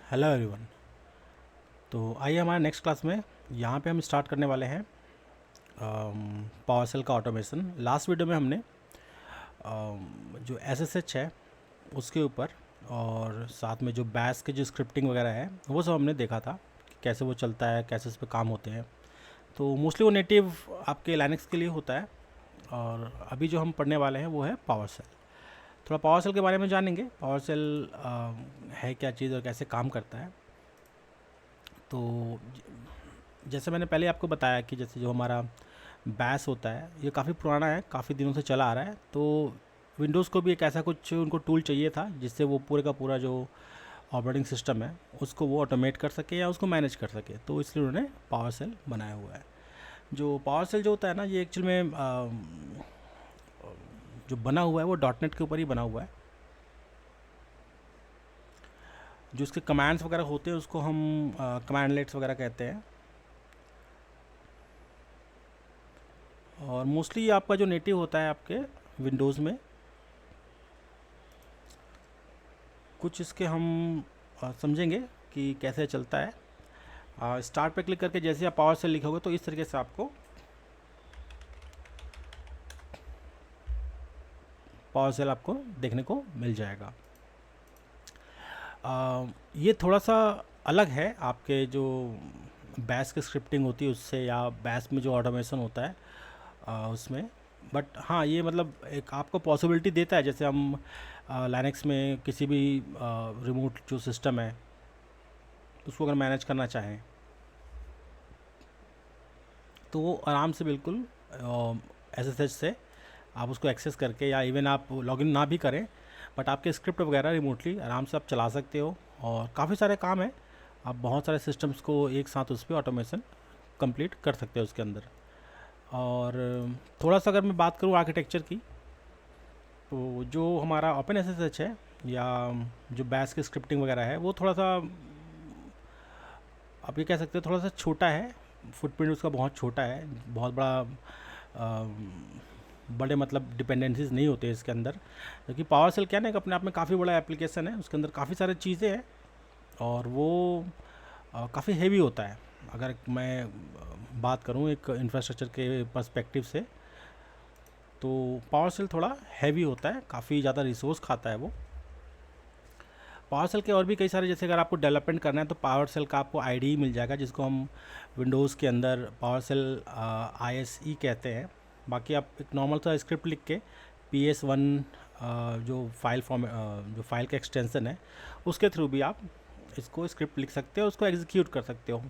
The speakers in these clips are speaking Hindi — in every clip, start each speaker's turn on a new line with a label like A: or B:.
A: Hello everyone. तो आइए हमारे नेक्स्ट क्लास में यहाँ पे हम स्टार्ट करने वाले हैं पावर सेल का ऑटोमेशन। लास्ट वीडियो में हमने जो एसएसएच है उसके ऊपर और साथ में जो बैश के जो स्क्रिप्टिंग वगैरह है वो सब हमने देखा था कि कैसे वो चलता है, कैसे इस पे काम होते हैं। तो मोस्टली वो नेटिव आपके लाइनक्स के लिए होता है। और अभी जो हम पढ़ने वाले हैं वो है पावर सेल। थोड़ा पावर सेल के बारे में जानेंगे, पावर सेल है क्या चीज़ और कैसे काम करता है। तो जैसे मैंने पहले आपको बताया कि जैसे जो हमारा बैस होता है ये काफ़ी पुराना है, काफ़ी दिनों से चला आ रहा है। तो विंडोज़ को भी एक ऐसा कुछ उनको टूल चाहिए था जिससे वो पूरे का पूरा जो ऑपरेटिंग सिस्टम है उसको वो ऑटोमेट कर सके या उसको मैनेज कर सके। तो इसलिए उन्होंने पावर सेल बनाया हुआ है। जो पावर सेल जो होता है ना, ये एक्चुअल में जो बना हुआ है वो डॉट नेट के ऊपर ही बना हुआ है। जो इसके कमांड्स वगैरह होते हैं उसको हम कमांडलेट्स वगैरह कहते हैं। और मोस्टली आपका जो नेटिव होता है आपके विंडोज़ में, कुछ इसके हम समझेंगे कि कैसे चलता है। स्टार्ट पे क्लिक करके जैसे आप पावर सेल लिखोगे तो इस तरीके से आपको पावर सेल आपको देखने को मिल जाएगा। ये थोड़ा सा अलग है आपके जो बैश की स्क्रिप्टिंग होती है उससे, या बैश में जो ऑटोमेशन होता है उसमें। बट हाँ, ये मतलब एक आपको पॉसिबिलिटी देता है। जैसे हम लाइनक्स में किसी भी रिमोट जो सिस्टम है उसको अगर मैनेज करना चाहें तो वो आराम से बिल्कुल एसएसएच से आप उसको एक्सेस करके, या इवन आप लॉगिन ना भी करें बट आपके स्क्रिप्ट वगैरह रिमोटली आराम से आप चला सकते हो। और काफ़ी सारे काम है, आप बहुत सारे सिस्टम्स को एक साथ उस पर ऑटोमेशन कंप्लीट कर सकते हो उसके अंदर। और थोड़ा सा अगर मैं बात करूँ आर्किटेक्चर की, तो जो हमारा ओपन एसएसएच है या जो बैश की स्क्रिप्टिंग वगैरह है वो थोड़ा सा आप ये कह सकते हो थोड़ा सा छोटा है। फुटप्रिंट उसका बहुत छोटा है, बहुत बड़ा बड़े मतलब डिपेंडेंसीज नहीं होते इसके अंदर। क्योंकि पावर सेल क्या है ना, एक अपने आप में काफ़ी बड़ा एप्लीकेशन है, उसके अंदर काफ़ी सारी चीज़ें हैं और वो काफ़ी हेवी होता है। अगर मैं बात करूँ एक इंफ्रास्ट्रक्चर के पर्सपेक्टिव से, तो पावर सेल थोड़ा हैवी होता है, काफ़ी ज़्यादा रिसोर्स खाता है वो। पावर सेल के और भी कई सारे, जैसे अगर आपको डेवलपमेंट करना है तो पावर सेल का आपको आईडी मिल जाएगा जिसको हम विंडोज़ के अंदर पावर सेल ISE कहते हैं। बाकी आप एक नॉर्मल सा स्क्रिप्ट लिख के PS1 जो फाइल फॉर्म जो फाइल का एक्सटेंसन है उसके थ्रू भी आप इसको स्क्रिप्ट लिख सकते हो, उसको एग्जीक्यूट कर सकते हो।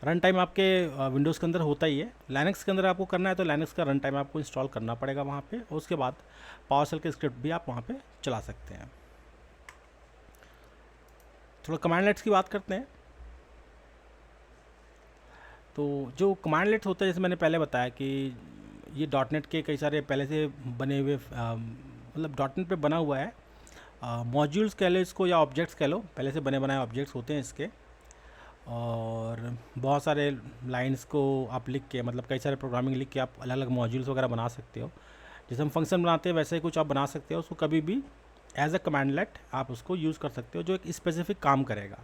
A: रन टाइम आपके विंडोज़ के अंदर होता ही है। लाइनक्स के अंदर आपको करना है तो लाइनक्स का रन टाइम आपको इंस्टॉल करना पड़ेगा वहाँ पे, और उसके बाद पावर सेल के स्क्रिप्ट भी आप वहाँ पे चला सकते हैं। थोड़ा कमांडलेट्स की बात करते हैं। तो जो कमांडलेट्स होता है, जैसे मैंने पहले बताया कि ये डॉट नेट के कई सारे पहले से बने हुए मतलब डॉट नेट पर बना हुआ है। मॉड्यूल्स कह लो इसको या ऑब्जेक्ट्स कह लो, पहले से बने बनाए ऑब्जेक्ट्स होते हैं इसके। और बहुत सारे लाइंस को आप लिख के, मतलब कई सारे प्रोग्रामिंग लिख के आप अलग अलग मॉड्यूल्स वगैरह बना सकते हो। जैसे हम फंक्शन बनाते हैं वैसे ही कुछ आप बना सकते हो। उसको कभी भी एज अ कमांडलेट आप उसको यूज़ कर सकते हो जो एक स्पेसिफिक काम करेगा।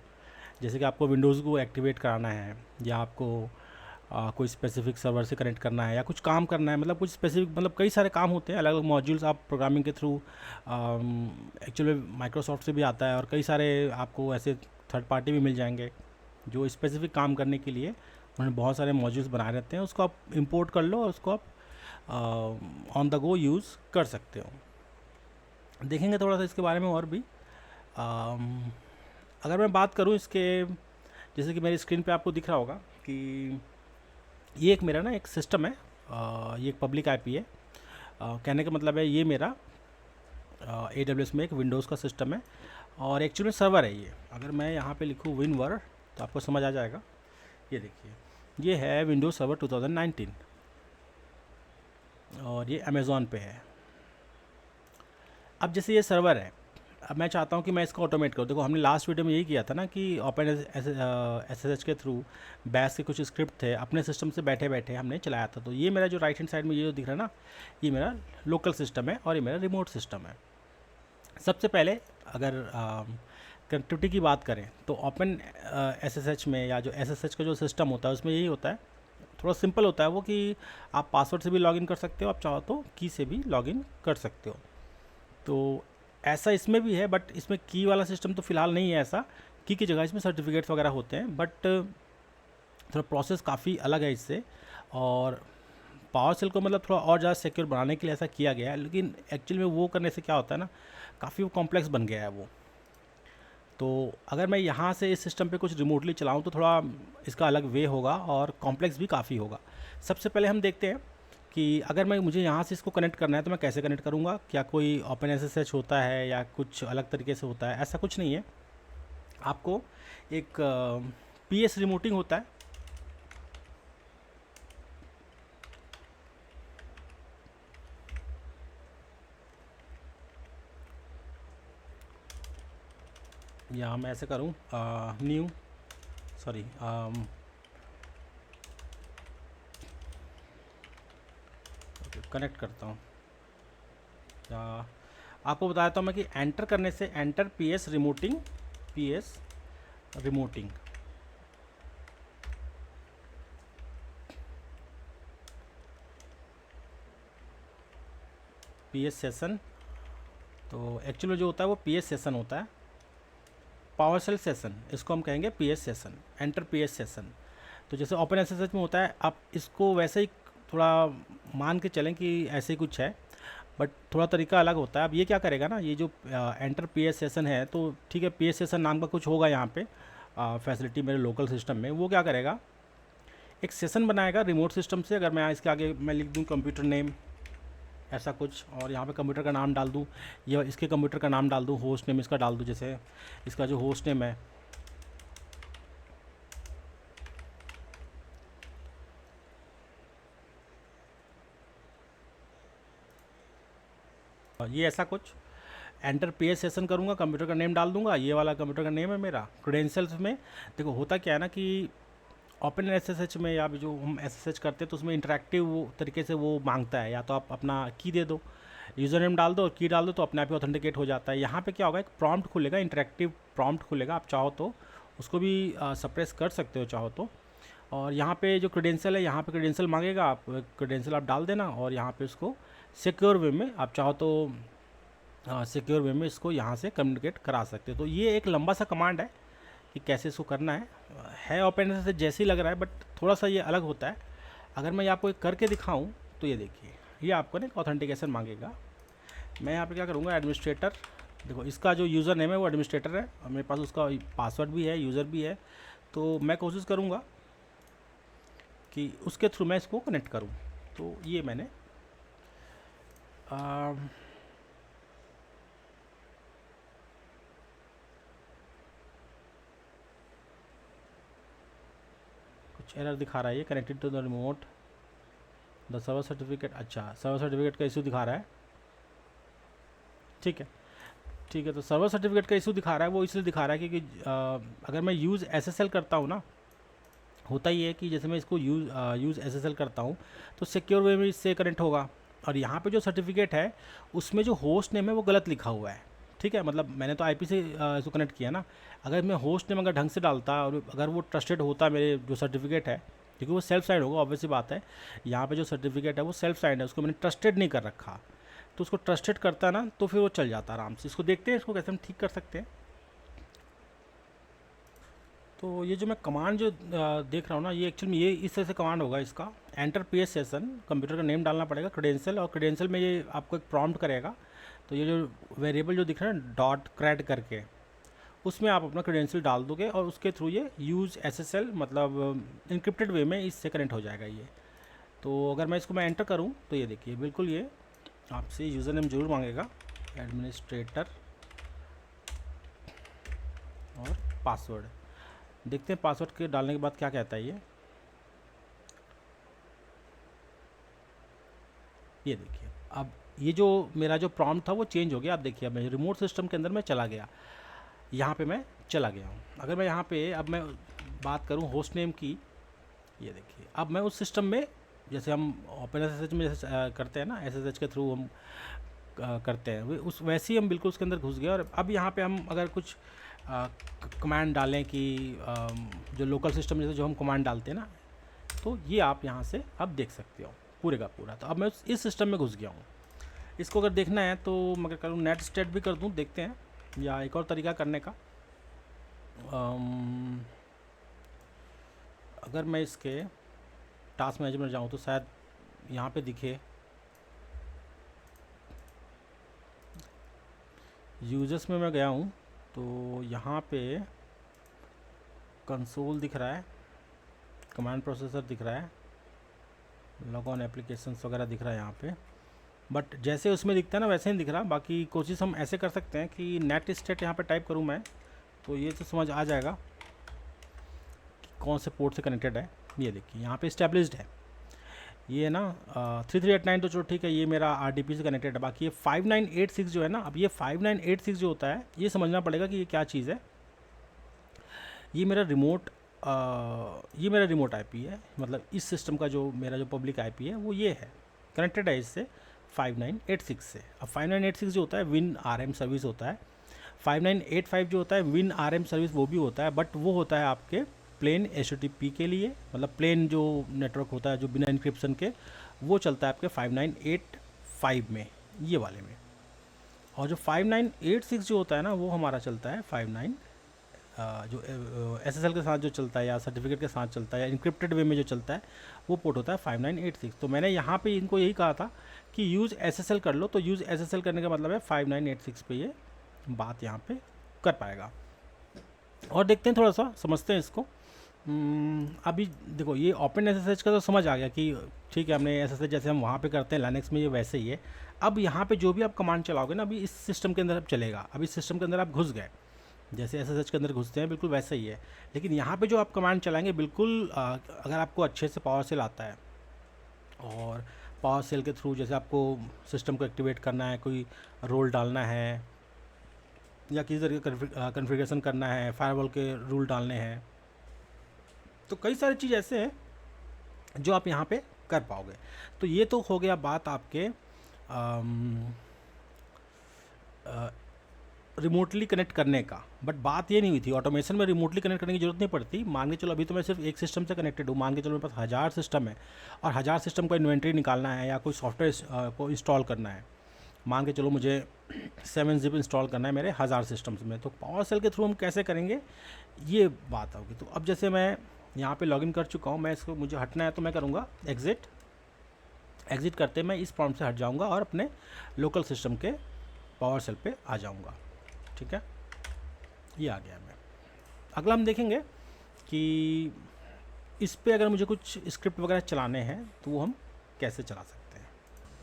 A: जैसे कि आपको विंडोज़ को एक्टिवेट कराना है, या आपको कोई स्पेसिफिक सर्वर से कनेक्ट करना है, या कुछ काम करना है, मतलब कुछ स्पेसिफिक, मतलब कई सारे काम होते हैं। अलग अलग मॉड्यूल्स आप प्रोग्रामिंग के थ्रू, एक्चुअली माइक्रोसॉफ्ट से भी आता है और कई सारे आपको ऐसे थर्ड पार्टी भी मिल जाएंगे जो स्पेसिफिक काम करने के लिए उन्होंने बहुत सारे मॉड्यूल्स बनाए रहते हैं। उसको आप इंपोर्ट कर लो और उसको आप ऑन द गो यूज़ कर सकते हो। देखेंगे थोड़ा सा इसके बारे में और भी। अगर मैं बात करूँ इसके, जैसे कि मेरी स्क्रीन पे आपको दिख रहा होगा कि ये एक मेरा ना एक सिस्टम है। ये एक पब्लिक आईपी है। कहने का मतलब है ये मेरा AWS में एक विंडोज़ का सिस्टम है और एक्चुअली में सर्वर है ये। अगर मैं यहाँ पे लिखूँ विनवर तो आपको समझ आ जाएगा। ये देखिए, ये है विंडोज सर्वर 2019 और ये अमेज़ॉन पे है। अब जैसे ये सर्वर है, अब मैं चाहता हूँ कि मैं इसको ऑटोमेट करूँ। देखो हमने लास्ट वीडियो में यही किया था ना कि ओपन एसएसएच के थ्रू बैश के कुछ स्क्रिप्ट थे, अपने सिस्टम से बैठे बैठे हमने चलाया था। तो ये मेरा जो राइट हैंड साइड में ये जो दिख रहा है ना, ये मेरा लोकल सिस्टम है और ये मेरा रिमोट सिस्टम है। सबसे पहले अगर कनेक्टिविटी की बात करें तो ओपन एसएसएच में या जो एसएसएच का जो सिस्टम होता है उसमें यही होता है, थोड़ा सिंपल होता है वो कि आप पासवर्ड से भी लॉगिन कर सकते हो, आप चाहो तो की से भी लॉगिन कर सकते हो। तो ऐसा इसमें भी है, बट इसमें की वाला सिस्टम तो फ़िलहाल नहीं है ऐसा। की जगह इसमें सर्टिफिकेट्स वगैरह होते हैं, बट थोड़ा प्रोसेस काफ़ी अलग है इससे। और पावर सेल को मतलब थोड़ा और ज़्यादा सिक्योर बनाने के लिए ऐसा किया गया है, लेकिन एक्चुअली में वो करने से क्या होता है ना, काफ़ी वो कॉम्प्लेक्स बन गया है वो। तो अगर मैं यहाँ से इस सिस्टम पे कुछ रिमोटली चलाऊँ तो थोड़ा इसका अलग वे होगा और कॉम्प्लेक्स भी काफ़ी होगा। सबसे पहले हम देखते हैं कि अगर मुझे यहाँ से इसको कनेक्ट करना है तो मैं कैसे कनेक्ट करूँगा। क्या कोई ओपन एसएसएच होता है या कुछ अलग तरीके से होता है? ऐसा कुछ नहीं है। आपको एक पीएस रिमोटिंग होता है, या मैं ऐसे करूँ न्यू सॉरी कनेक्ट करता हूँ, या आपको बताया था मैं कि एंटर करने से enter PS remoting, PS remoting, PS session. तो एक्चुअली जो होता है वो पीएस सेशन होता है, पावर सेल सेशन इसको हम कहेंगे PS session, enter PS session. तो जैसे ओपन एसएसएच में होता है, आप इसको वैसे ही थोड़ा मान के चलें कि ऐसे ही कुछ है, बट थोड़ा तरीका अलग होता है। अब ये क्या करेगा ना, ये जो एंटर पीएस सेशन है, तो ठीक है पीएस सेशन नाम का कुछ होगा यहाँ पे फैसिलिटी मेरे लोकल सिस्टम में। वो क्या करेगा, एक सेशन बनाएगा रिमोट सिस्टम से। अगर मैं इसके आगे मैं लिख दूँ कंप्यूटर नेम ऐसा कुछ, और यहाँ पे कंप्यूटर का नाम डाल दूँ, या इसके कंप्यूटर का नाम डाल दूँ, होस्ट नेम इसका डाल दूँ, जैसे इसका जो होस्ट नेम है ये ऐसा कुछ। एंटर पीएस सेशन करूँगा, कंप्यूटर का नेम डाल दूंगा, ये वाला कंप्यूटर का नेम है मेरा। क्रेडेंशियल्स में देखो होता क्या है ना कि ओपन एसएसएच में या जो हम एसएसएच करते हैं तो उसमें इंटरेक्टिव तरीके से वो मांगता है, या तो आप अपना की दे दो, यूज़र नेम डाल दो और की डाल दो, तो अपने आप ही ऑथेंटिकेट हो जाता है। यहाँ पे क्या होगा, एक प्रॉम्प्ट खुलेगा, इंटरेक्टिव प्रॉम्प्ट खुलेगा, आप चाहो तो उसको भी सप्रेस कर सकते हो चाहो तो। और यहाँ पे जो क्रेडेंशियल है, यहाँ पे क्रेडेंशियल मांगेगा, आप क्रेडेंशियल आप डाल देना, और यहाँ पे उसको सिक्योर वे में आप चाहो तो सिक्योर वे में इसको यहाँ से कम्युनिकेट करा सकते हो। तो ये एक लंबा सा कमांड है कि कैसे इसको करना है ओपन से जैसे ही लग रहा है, बट थोड़ा सा ये अलग होता है। अगर मैं आपको एक करके दिखाऊं तो ये देखिए, ये आपको ना एक ऑथेंटिकेशन मांगेगा। मैं यहाँ पे क्या करूँगा, एडमिनिस्ट्रेटर, देखो इसका जो यूज़र नेम है वो एडमिनिस्ट्रेटर है, और मेरे पास उसका पासवर्ड भी है, यूज़र भी है। तो मैं कोशिश करूँगा कि उसके थ्रू मैं इसको कनेक्ट करूँ। तो ये मैंने कुछ एरर दिखा रहा है, ये connected to the remote the server certificate. अच्छा, सर्वर सर्टिफिकेट का इशू दिखा रहा है, ठीक है ठीक है। तो सर्वर सर्टिफिकेट का इशू दिखा रहा है, वो इसलिए दिखा रहा है क्योंकि अगर मैं यूज़ एसएसएल करता हूँ ना, होता ही है कि जैसे मैं इसको यूज़ एसएसएल करता हूँ तो सिक्योर वे में इससे कनेक्ट होगा। और यहाँ पे जो सर्टिफिकेट है उसमें जो होस्ट नेम है वो गलत लिखा हुआ है, ठीक है। मतलब मैंने तो आईपी से इसको कनेक्ट किया ना, अगर मैं होस्ट नेम अगर ढंग से डालता और अगर वो ट्रस्टेड होता मेरे जो सर्टिफिकेट है, क्योंकि वो सेल्फ साइंड होगा, ऑब्वियसली बात है। यहाँ पे जो सर्टिफिकेट है वो सेल्फ साइंड है, उसको मैंने ट्रस्टेड नहीं कर रखा, तो उसको ट्रस्टेड करता ना तो फिर वो चल जाता आराम से। इसको देखते हैं इसको कैसे हम ठीक कर सकते हैं। तो ये जो मैं कमांड जो देख रहा हूँ ना, ये एक्चुअली ये इस तरह से कमांड होगा इसका, एंटर पीएस सेशन, कंप्यूटर का नेम डालना पड़ेगा, क्रेडेंशियल, और क्रेडेंशियल में ये आपको एक प्रॉम्प्ट करेगा। तो ये जो वेरिएबल जो दिख रहा है डॉट क्रेड करके, उसमें आप अपना क्रेडेंशियल डाल दोगे और उसके थ्रू ये यूज़ एसएसएल मतलब इंक्रिप्टेड वे में इससे कनेक्ट हो जाएगा ये। तो अगर मैं इसको मैं एंटर करूँ तो ये देखिए बिल्कुल ये आपसे यूज़र नेम जरूर मांगेगा, एडमिनिस्ट्रेटर, और पासवर्ड। देखते हैं पासवर्ड के डालने के बाद क्या कहता है ये देखिए। अब ये जो मेरा जो प्रॉम्प्ट था वो चेंज हो गया। आप देखिए अब मैं रिमोट सिस्टम के अंदर मैं चला गया, यहाँ पे मैं चला गया हूँ। अगर मैं यहाँ पे अब मैं बात करूँ होस्ट नेम की, ये देखिए अब मैं उस सिस्टम में, जैसे हम ओपन एसएसएच में जैसे करते हैं ना, एसएसएच के थ्रू हम करते हैं उस वैसे ही हम बिल्कुल उसके अंदर घुस गए। और अब यहाँ पे हम अगर कुछ कमांड डालें कि जो लोकल सिस्टम जैसे जो हम कमांड डालते हैं ना, तो ये आप यहाँ से अब देख सकते हो पूरे का पूरा। तो अब मैं इस सिस्टम में घुस गया हूँ। इसको अगर देखना है तो मैं क्या करूँ, नेट स्टेट भी कर दूँ, देखते हैं, या एक और तरीका करने का। अगर मैं इसके टास्क मैनेजर में जाऊँ तो शायद यहाँ पे दिखे यूजर्स में मैं गया हूँ तो यहाँ पे कंसोल दिख रहा है, कमांड प्रोसेसर दिख रहा है, लॉग ऑन एप्लीकेशंस वगैरह दिख रहा है यहाँ पे। बट जैसे उसमें दिखता है ना वैसे नहीं दिख रहा। बाकी कोशिश हम ऐसे कर सकते हैं कि नेट स्टेट यहाँ पे टाइप करूँ मैं, तो ये तो समझ आ जाएगा कि कौन से पोर्ट से कनेक्टेड है। ये देखिए यहाँ पे इस्टेब्लिश्ड है ये ना 3389, तो चलो ठीक है, ये मेरा RDP से कनेक्टेड है। बाकी ये 5986 जो है ना, अब ये 5986 जो होता है ये समझना पड़ेगा कि ये क्या चीज़ है। ये मेरा रिमोट IP है, मतलब इस सिस्टम का जो मेरा जो पब्लिक IP है वो ये है, कनेक्टेड है इससे 5986 से। अब 5986 जो होता है WinRM सर्विस होता है, 5985 जो होता है WinRM सर्विस वो भी होता है, बट वो होता है आपके प्लेन HTTP के लिए, मतलब प्लेन जो नेटवर्क होता है जो बिना इंक्रिप्शन के, वो चलता है आपके 5985 में, ये वाले में। और जो 5986 जो होता है ना वो हमारा चलता है 59 जो SSL के साथ जो चलता है या सर्टिफिकेट के साथ चलता है या इंक्रिप्टेड वे में जो चलता है वो पोर्ट होता है 5986। तो मैंने यहाँ पे इनको यही कहा था कि यूज़ SSL कर लो, तो यूज़ SSL करने का मतलब है 5986 पे ये बात यहाँ पे कर पाएगा। और देखते हैं, थोड़ा सा समझते हैं इसको। अभी देखो ये ओपन SSH का तो समझ आ गया कि ठीक है, हमने SSH जैसे हम वहाँ पे करते हैं लाइनक्स में ये वैसे ही है। अब यहाँ पे जो भी आप कमांड चलाओगे ना, अभी इस सिस्टम के अंदर अब चलेगा। अभी इस सिस्टम के अंदर आप घुस गए, जैसे SSH के अंदर घुसते हैं बिल्कुल वैसे ही है। लेकिन यहाँ पे जो आप कमांड चलाएंगे बिल्कुल अगर आपको अच्छे से पावर सेल आता है, और पावर सेल के थ्रू जैसे आपको सिस्टम को एक्टिवेट करना है, कोई रोल डालना है या किसी तरीके का कन्फिगरेशन करना है, फायरवॉल के रूल डालने हैं, तो कई सारी चीज़ ऐसे हैं जो आप यहाँ पे कर पाओगे। तो ये तो हो गया बात आपके रिमोटली कनेक्ट करने का। बट बात ये नहीं हुई थी, ऑटोमेशन में रिमोटली कनेक्ट करने की जरूरत नहीं पड़ती। मान के चलो अभी तो मैं सिर्फ एक सिस्टम से कनेक्टेड हूँ, मान के चलो मेरे पास 1000 सिस्टम है और 1000 सिस्टम का इन्वेंट्री निकालना है या कोई सॉफ्टवेयर को इंस्टॉल करना है। मान के चलो मुझे 7-zip इंस्टॉल करना है मेरे 1000 सिस्टम्स में, तो पावर सेल के थ्रू हम कैसे करेंगे, ये बात होगी। तो अब जैसे मैं यहाँ पे लॉगिन कर चुका हूँ, मैं इसको मुझे हटना है तो मैं करूँगा एग्ज़िट करते मैं इस प्रॉम्प्ट से हट जाऊँगा और अपने लोकल सिस्टम के पावर सेल पे आ जाऊँगा। ठीक है, ये आ गया मैं। अगला हम देखेंगे कि इस पे अगर मुझे कुछ स्क्रिप्ट वगैरह चलाने हैं तो वो हम कैसे चला सकते हैं।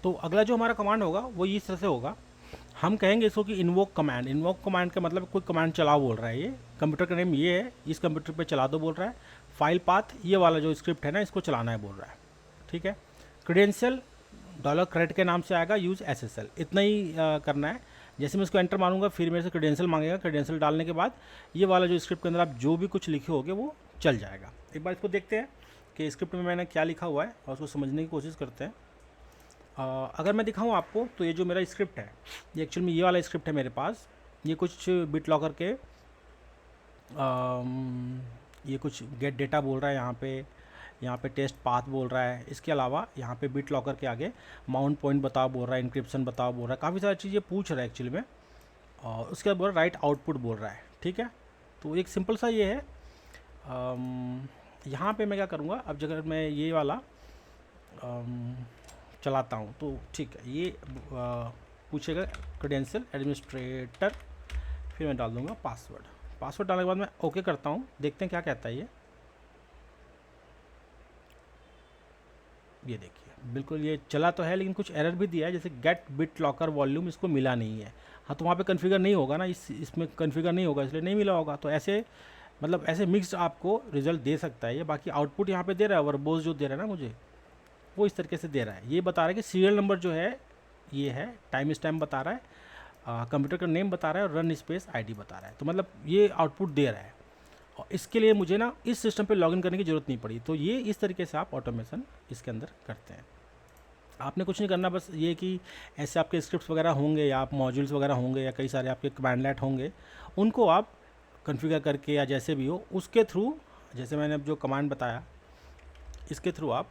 A: तो अगला जो हमारा कमांड होगा वो इस तरह से होगा, हम कहेंगे इसको कि इन्वोक कमांड का मतलब कोई कमांड चलाओ बोल रहा है। ये कंप्यूटर का नेम ये है, इस कंप्यूटर पे चला दो बोल रहा है। फाइल पाथ ये वाला जो स्क्रिप्ट है ना, इसको चलाना है बोल रहा है। ठीक है, क्रेडेंशियल $CRED के नाम से आएगा, यूज़ SSL, इतना ही करना है। जैसे मैं इसको एंटर मारूंगा फिर मेरे से क्रेडेंशियल मांगेगा। क्रेडेंशियल डालने के बाद ये वाला जो स्क्रिप्ट के अंदर आप जो भी कुछ लिखे होगे वो चल जाएगा। एक बार इसको देखते हैं कि स्क्रिप्ट में मैंने क्या लिखा हुआ है और उसको समझने की कोशिश करते हैं। अगर मैं दिखाऊँ आपको तो ये जो मेरा स्क्रिप्ट है ये एक्चुअल में ये वाला स्क्रिप्ट है मेरे पास। ये कुछ BitLocker के ये कुछ गेट डेटा बोल रहा है, यहाँ पे टेस्ट पाथ बोल रहा है। इसके अलावा यहाँ पे BitLocker के आगे माउंट पॉइंट बताओ बोल रहा है, इंक्रिप्शन बताओ बोल रहा है, काफ़ी सारी चीज़ें पूछ रहा है एक्चुअली में। और उसके बाद बोल रहा है राइट आउटपुट बोल रहा है। ठीक है, तो एक सिंपल सा ये है। यहाँ पे मैं क्या करूँगा, अब अगर मैं ये वाला चलाता हूँ तो ठीक है, ये पूछेगा क्रेडेंशियल एडमिनिस्ट्रेटर, फिर मैं डाल दूँगा पासवर्ड डालने के बाद मैं ओके करता हूँ। देखते हैं क्या कहता है ये देखिए बिल्कुल ये चला तो है, लेकिन कुछ एरर भी दिया है, जैसे गेट BitLocker वॉल्यूम इसको मिला नहीं है। हाँ, तो वहाँ पे कॉन्फ़िगर नहीं होगा ना, इसमें कॉन्फ़िगर नहीं होगा इसलिए नहीं मिला होगा। तो ऐसे मतलब ऐसे मिक्स्ड आपको रिजल्ट दे सकता है ये। बाकी आउटपुट यहाँ पे दे रहा है, वर्बोस जो दे रहा है ना मुझे, वो इस तरीके से दे रहा है। ये बता रहा है कि सीरियल नंबर जो है ये है, टाइम स्टैम्प बता रहा है, कंप्यूटर का नेम बता रहा है और रन स्पेस ID बता रहा है। तो मतलब ये आउटपुट दे रहा है और इसके लिए मुझे ना इस सिस्टम पे लॉगिन करने की ज़रूरत नहीं पड़ी। तो ये इस तरीके से आप ऑटोमेशन इसके अंदर करते हैं। आपने कुछ नहीं करना, बस ये कि ऐसे आपके स्क्रिप्ट्स वगैरह होंगे या आप मॉड्यूल्स वगैरह होंगे या कई सारे आपके कमांडलेट होंगे, उनको आप कॉन्फ़िगर करके या जैसे भी हो उसके थ्रू, जैसे मैंने अब जो कमांड बताया इसके थ्रू आप